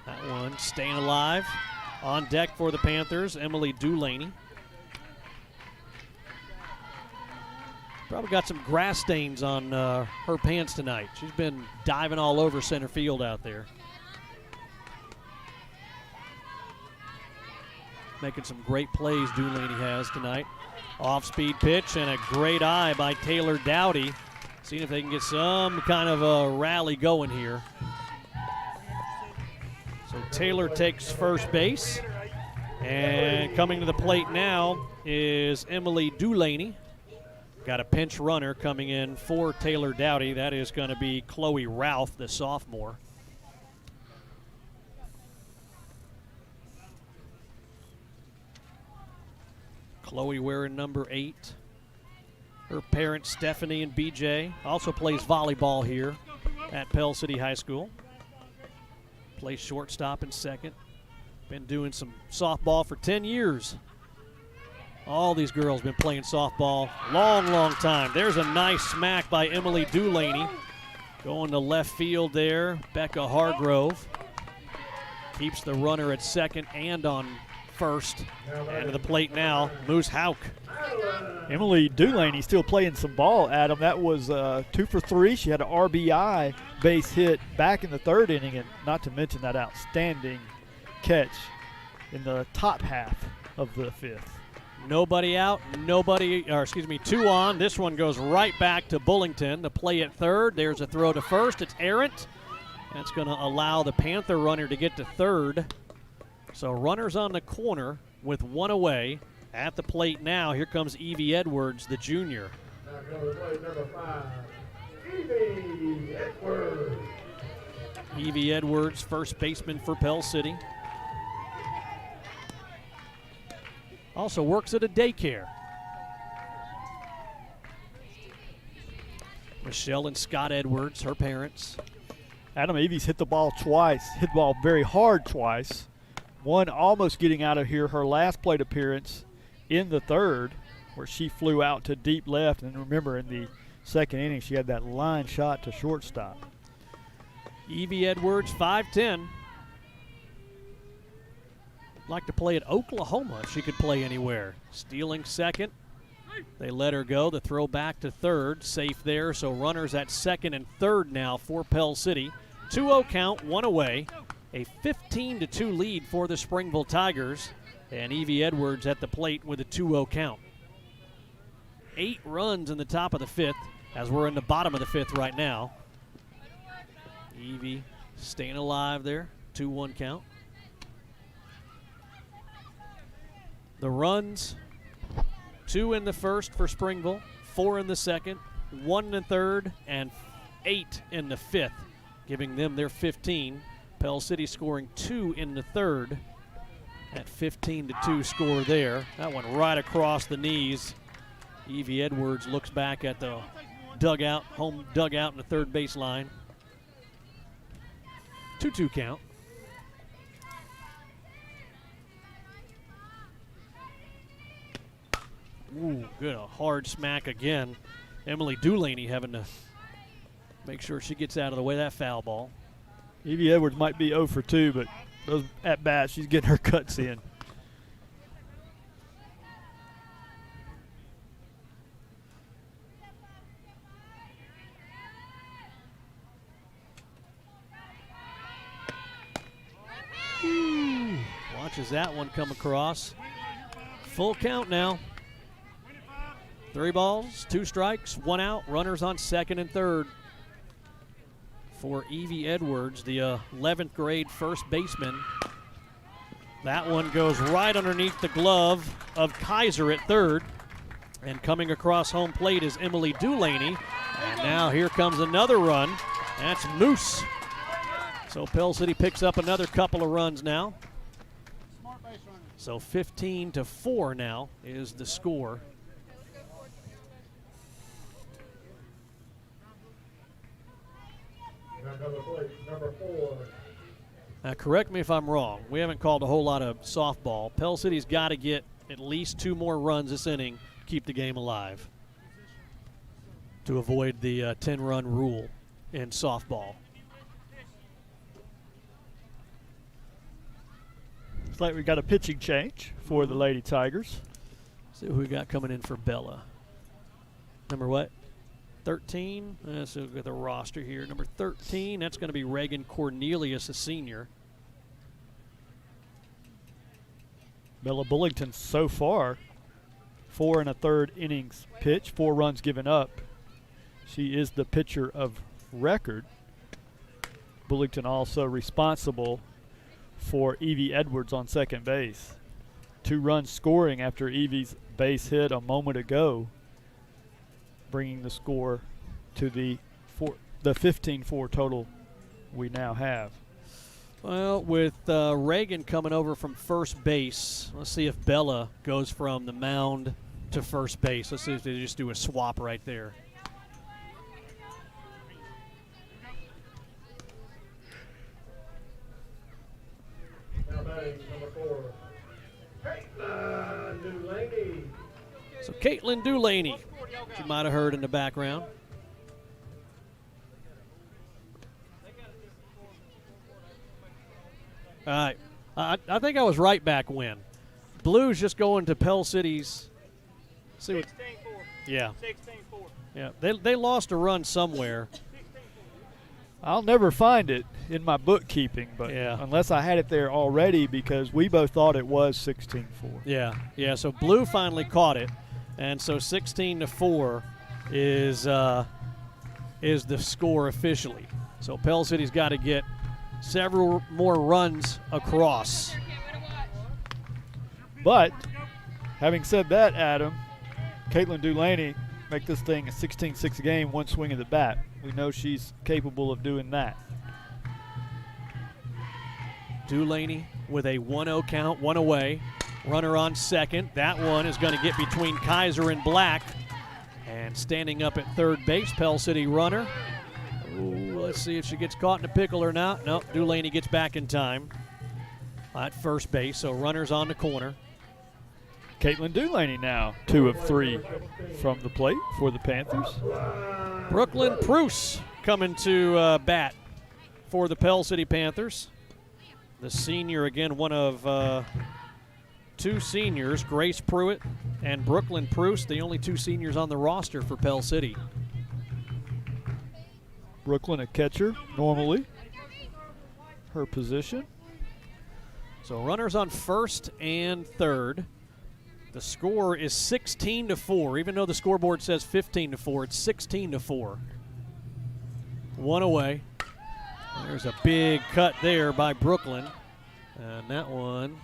That one staying alive. On deck for the Panthers, Emily Dulaney. Probably got some grass stains on her pants tonight. She's been diving all over center field out there. Making some great plays, Dulaney has tonight. Off-speed pitch and a great eye by Taylor Dowdy. Seeing if they can get some kind of a rally going here. So Taylor takes first base. And coming to the plate now is Emily Dulaney. Got a pinch runner coming in for Taylor Dowdy. That is going to be Chloe Ralph, the sophomore. Chloe wearing number 8. Her parents, Stephanie and BJ, also plays volleyball here at Pell City High School. Plays shortstop and second. Been doing some softball for 10 years. All these girls been playing softball long time. There's a nice smack by Emily Dulaney. Going to left field there, Becca Hargrove. Keeps the runner at second and on first. And to the plate now, Moose Hauk. Emily Dulaney still playing some ball, Adam. That was 2 for 3. She had an RBI base hit back in the 3rd inning, and not to mention that outstanding catch in the top half of the 5th. Nobody out, 2 on. This one goes right back to Bullington. The play at third. There's a throw to first. It's errant. That's going to allow the Panther runner to get to third. So runners on the corner with 1 away. At the plate now, here comes Evie Edwards, the junior. Now comes plate number 5, Evie Edwards. Evie Edwards, first baseman for Pell City. Also works at a daycare. Michelle and Scott Edwards, her parents. Adam Evie's hit the ball twice, hit the ball very hard twice. One almost getting out of here, her last plate appearance in the 3rd, where she flew out to deep left. And remember, in the 2nd inning, she had that line shot to shortstop. Evie Edwards, 5'10". Like to play at Oklahoma if she could play anywhere. Stealing second. They let her go. The throw back to third. Safe there. So runners at second and third now for Pell City. 2-0 count, 1 away. A 15-2 lead for the Springville Tigers. And Evie Edwards at the plate with a 2-0 count. 8 runs in the top of the 5th as we're in the bottom of the 5th right now. Evie staying alive there. 2-1 count. The runs, 2 in the first for Springville, 4 in the second, 1 in the third, and 8 in the 5th, giving them their 15. Pell City scoring 2 in the third. That 15-2 score there. That one right across the knees. Evie Edwards looks back at the dugout, home dugout in the third baseline. 2-2 count. Ooh, good, a hard smack again. Emily Dulaney having to make sure she gets out of the way of that foul ball. Evie Edwards might be 0 for 2, but those at bats, she's getting her cuts in. Watches that one come across. Full count now. 3 balls, 2 strikes, 1 out. Runners on second and third for Evie Edwards, the 11th grade first baseman. That one goes right underneath the glove of Kaiser at third. And coming across home plate is Emily Dulaney. And now here comes another run. That's Moose. So Pell City picks up another couple of runs now. So 15-4 now is the score. Number 4. Now, correct me if I'm wrong. We haven't called a whole lot of softball. Pell City's got to get at least 2 more runs this inning to keep the game alive, to avoid the 10-run rule in softball. Looks like we got a pitching change for the Lady Tigers. See who we got coming in for Bella. Number what? 13. Let's look at the roster here. Number 13, that's going to be Reagan Cornelius, a senior. Bella Bullington so far, 4 1/3 innings pitched, 4 runs given up. She is the pitcher of record. Bullington also responsible for Evie Edwards on second base. 2 runs scoring after Evie's base hit a moment ago, bringing the score to the 15-4 total we now have. Well, with Reagan coming over from first base, let's see if Bella goes from the mound to first base. Let's see if they just do a swap right there. Now batting number 4, Caitlin Dulaney. So Caitlin Dulaney, you might have heard in the background. All right. I think I was right back when. Blues just going to Pell City's. See what? 16-4. Yeah. 16-4. Yeah. They lost a run somewhere. I'll never find it in my bookkeeping, but Yeah. unless I had it there already, because we both thought it was 16-4. Yeah. Yeah. So Blue finally caught it, and so 16-4 is the score officially. So Pell City's got to get several more runs across. But having said that, Adam, Caitlin Dulaney make this thing a 16-6 game, 1 swing of the bat. We know she's capable of doing that. Dulaney with a 1-0 count, 1 away. Runner on second. That one is going to get between Kaiser and Black. And standing up at third base, Pell City runner. Ooh, let's see if she gets caught in a pickle or not. Nope, Dulaney gets back in time at first base, so runners on the corner. Caitlin Dulaney now 2 of 3 from the plate for the Panthers. Brooklyn Pruce coming to bat for the Pell City Panthers. The senior, again, one of 2 seniors, Grace Pruitt and Brooklyn Pruce, the only 2 seniors on the roster for Pell City. Brooklyn, a catcher, normally her position. So runners on first and third. The score is 16-4. Even though the scoreboard says 15-4, it's 16-4. 1 away. There's a big cut there by Brooklyn. And that one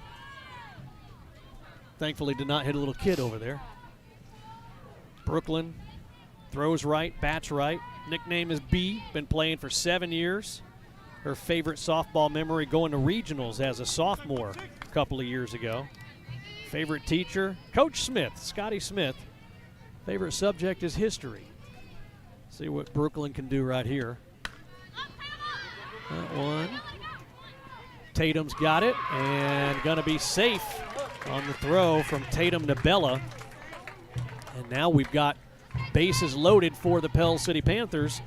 thankfully did not hit a little kid over there. Brooklyn throws right, bats right. Nickname is B. Been playing for 7 years. Her favorite softball memory going to regionals as a sophomore a couple of years ago. Favorite teacher, Coach Smith, Scotty Smith. Favorite subject is history. See what Brooklyn can do right here. That one. Tatum's got it and going to be safe on the throw from Tatum to Bella. And now we've got bases loaded for the Pell City Panthers.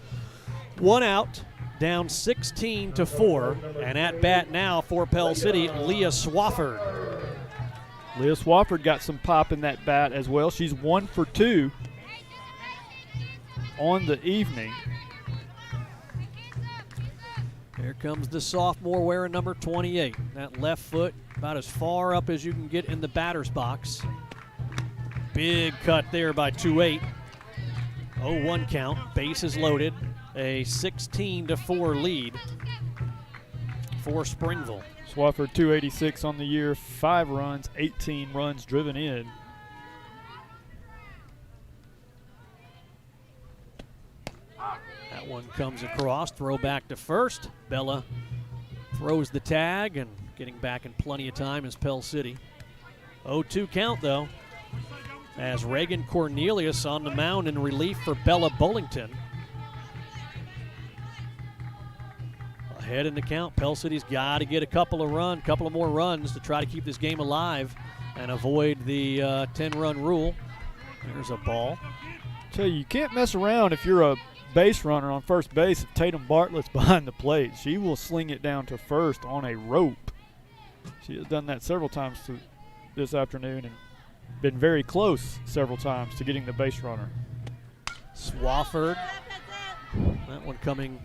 1 out, down 16-4, and at bat now for Pell City, Leah Swafford. Leah Swafford got some pop in that bat as well. She's 1 for 2 on the evening. Here comes the sophomore wearing number 28. That left foot about as far up as you can get in the batter's box. Big cut there by 2-8. 0-1 count, bases loaded. A 16-4 lead for Springville. Swafford 286 on the year, 5 runs, 18 runs driven in. That one comes across, throw back to first. Bella throws the tag, and getting back in plenty of time is Pell City. 0-2 count though, as Reagan Cornelius on the mound in relief for Bella Bullington. Ahead in the count, Pell City's got to get a couple of more runs to try to keep this game alive and avoid the 10-run rule. There's a ball. Tell you can't mess around if you're a base runner on first base. If Tatum Bartlett's behind the plate, she will sling it down to first on a rope. She has done that several times this afternoon and been very close several times to getting the base runner. Swafford, that one coming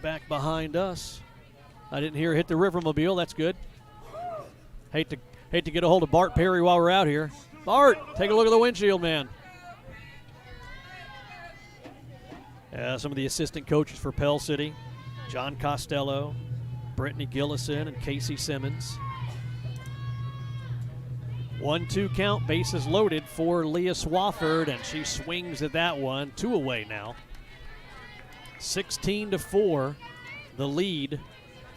back behind us. I didn't hear her hit the Rivermobile. That's good. Hate to get a hold of Bart Perry while we're out here. Bart, take a look at the windshield, man. Some of the assistant coaches for Pell City, John Costello, Brittany Gillison, and Casey Simmons. 1-2 count, bases loaded for Leah Swafford, and she swings at that one. 2 away now. 16-4, the lead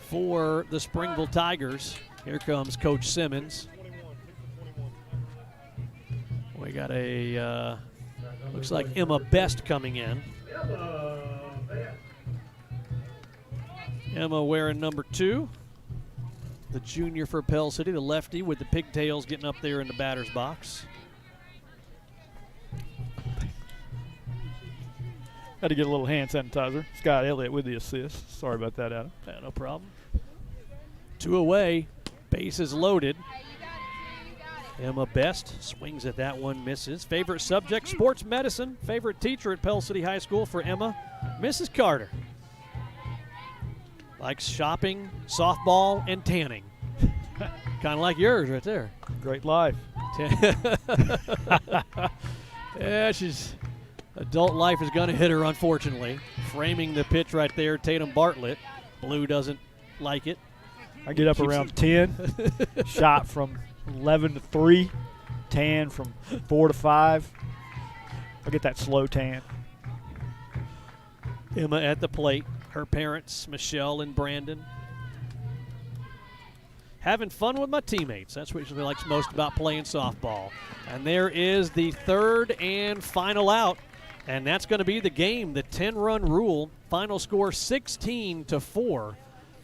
for the Springville Tigers. Here comes Coach Simmons. We got a, looks like Emma Best coming in. Emma wearing number 2. The junior for Pell City, the lefty with the pigtails getting up there in the batter's box. Had to get a little hand sanitizer. Scott Elliott with the assist. Sorry about that, Adam. Yeah, no problem. 2 away, bases loaded. Emma Best swings at that one, misses. Favorite subject, sports medicine. Favorite teacher at Pell City High School for Emma, Mrs. Carter. Likes shopping, softball, and tanning. Kind of like yours right there. Great life. Yeah, adult life is going to hit her, unfortunately. Framing the pitch right there, Tatum Bartlett. Blue doesn't like it. I get up around 10. Shot from 11 to 3. Tan from 4 to 5. I get that slow tan. Emma at the plate. Her parents, Michelle and Brandon. Having fun with my teammates. That's what she likes most about playing softball. And there is the 3rd and final out. And that's going to be the game, the 10-run rule. Final score 16-4.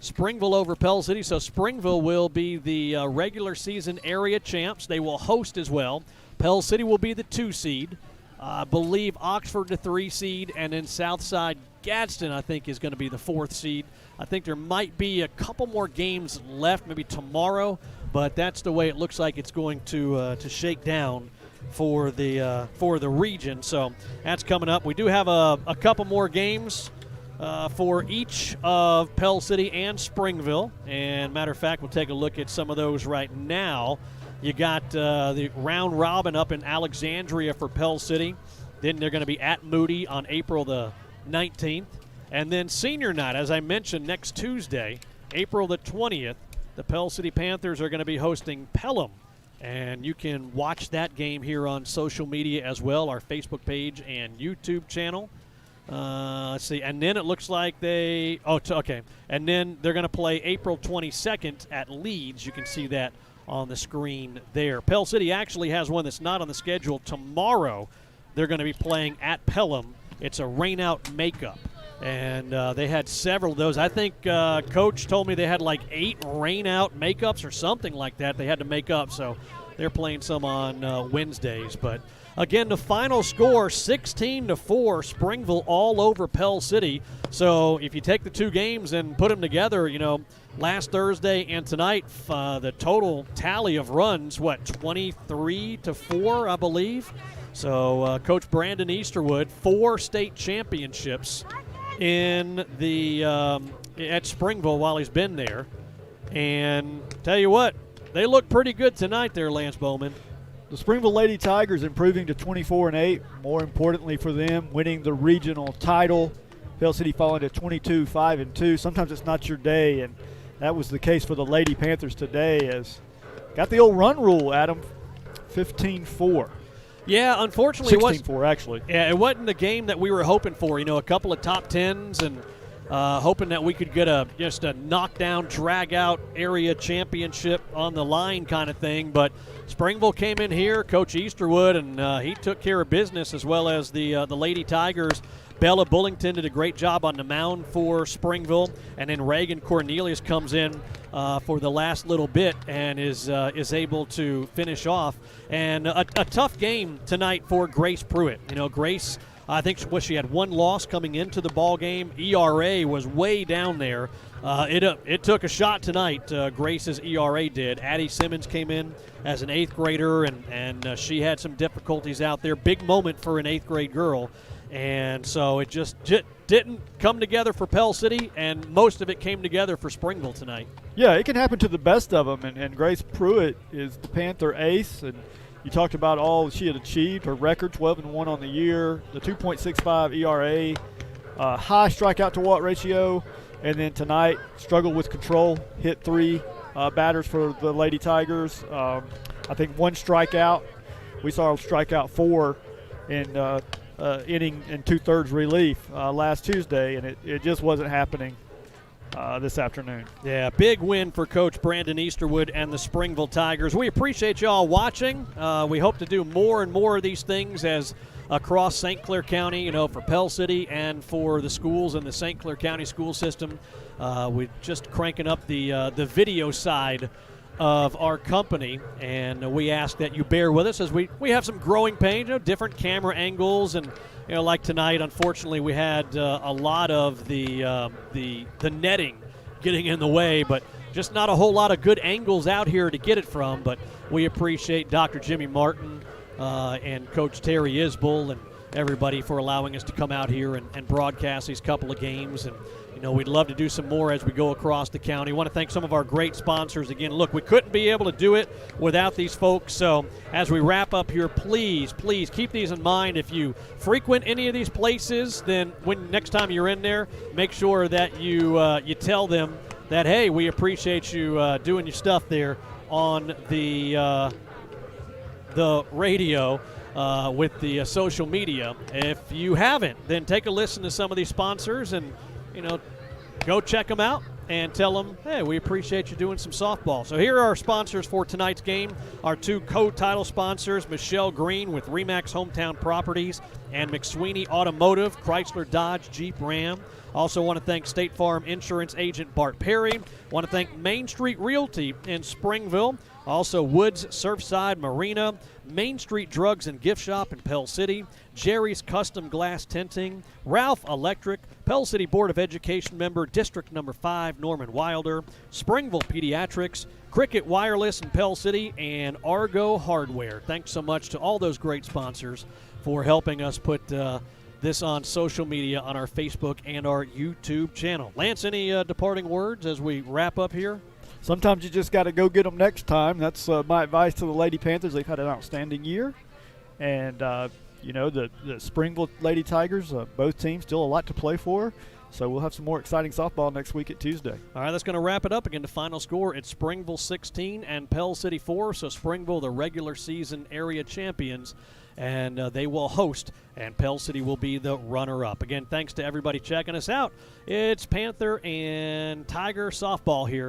Springville over Pell City. So Springville will be the regular season area champs. They will host as well. Pell City will be the 2 seed. I believe Oxford the 3 seed. And then Southside Gadsden, I think, is going to be the 4th seed. I think there might be a couple more games left, maybe tomorrow. But that's the way it looks like it's going to shake down for the region. So that's coming up. We do have a couple more games for each of Pell City and Springville. And matter of fact, we'll take a look at some of those right now. You got the round robin up in Alexandria for Pell City. Then they're going to be at Moody on April the 19th. And then senior night, as I mentioned, next Tuesday, April the 20th, the Pell City Panthers are going to be hosting Pelham. And you can watch that game here on social media as well, our Facebook page and YouTube channel. Let's see. And then it looks like okay. And then they're going to play April 22nd at Leeds. You can see that on the screen there. Pell City actually has one that's not on the schedule. Tomorrow they're going to be playing at Pelham. It's a rain-out makeup. And they had several of those. I think Coach told me they had like 8 rain-out makeups or something like that they had to make up. So they're playing some on Wednesdays. But Again, the final score, 16-4, Springville all over Pell City. So if you take the two games and put them together, last Thursday and tonight, the total tally of runs, 23-4, I believe. So Coach Brandon Easterwood, 4 state championships in at Springville while he's been there. And tell you what, they look pretty good tonight there, Lance Bowman. The Springville Lady Tigers improving to 24-8. More importantly for them, winning the regional title. Pell City falling to 22-5-2. Sometimes it's not your day, and that was the case for the Lady Panthers today. As got the old run rule, Adam, 15-4. Yeah, unfortunately, 16-4 actually. Yeah, it wasn't the game that we were hoping for. A couple of top tens and hoping that we could get just a knockdown, drag-out area championship on the line kind of thing. But Springville came in here, Coach Easterwood, and he took care of business, as well as the Lady Tigers. Bella Bullington did a great job on the mound for Springville, and then Reagan Cornelius comes in for the last little bit and is able to finish off. And a tough game tonight for Grace Pruitt. Grace, I think she had one loss coming into the ball game. ERA was way down there. It took a shot tonight. Grace's ERA did. Addie Simmons came in as an 8th grader, and she had some difficulties out there. Big moment for an 8th grade girl. And so it just didn't come together for Pell City, and most of it came together for Springville tonight. Yeah, it can happen to the best of them, and Grace Pruitt is the Panther ace, and you talked about all she had achieved, her record, 12-1 on the year, the 2.65 ERA, high strikeout-to-walk ratio, and then tonight struggled with control, hit 3 batters for the Lady Tigers. I think 1 strikeout. We saw her strike out 4 in inning and 2/3 relief last Tuesday, and it just wasn't happening this afternoon. Yeah, big win for Coach Brandon Easterwood and the Springville Tigers. We appreciate y'all watching. We hope to do more and more of these things as across St. Clair County, for Pell City and for the schools in the St. Clair County school system. We're just cranking up the video side of our company, and we ask that you bear with us as we have some growing pains, different camera angles, and like tonight, unfortunately, we had a lot of the netting getting in the way, but just not a whole lot of good angles out here to get it from. But we appreciate Dr. Jimmy Martin and Coach Terry Isbell and everybody for allowing us to come out here and broadcast these couple of games. And we'd love to do some more as we go across the county. I want to thank some of our great sponsors. Again, look, we couldn't be able to do it without these folks. So as we wrap up here, please keep these in mind. If you frequent any of these places, then when next time you're in there, make sure that you tell them that, hey, we appreciate you doing your stuff there on the radio with the social media. If you haven't, then take a listen to some of these sponsors and go check them out and tell them, hey, we appreciate you doing some softball. So here are our sponsors for tonight's game. Our 2 co-title sponsors, Michelle Green with Remax Hometown Properties and McSweeney Automotive, Chrysler, Dodge, Jeep, Ram. Also want to thank State Farm Insurance Agent Bart Perry. Want to thank Main Street Realty in Springville. Also Woods Surfside Marina, Main Street Drugs and Gift Shop in Pell City, Jerry's Custom Glass Tinting, Ralph Electric, Pell City Board of Education member, District Number 5, Norman Wilder, Springville Pediatrics, Cricket Wireless in Pell City, and Argo Hardware. Thanks so much to all those great sponsors for helping us put this on social media on our Facebook and our YouTube channel. Lance, any departing words as we wrap up here? Sometimes you just got to go get them next time. That's my advice to the Lady Panthers. They've had an outstanding year. And, the Springville Lady Tigers, both teams, still a lot to play for. So we'll have some more exciting softball next week at Tuesday. All right, that's going to wrap it up. Again, the final score, it's Springville 16 and Pell City 4. So Springville, the regular season area champions, and they will host, and Pell City will be the runner-up. Again, thanks to everybody checking us out. It's Panther and Tiger softball here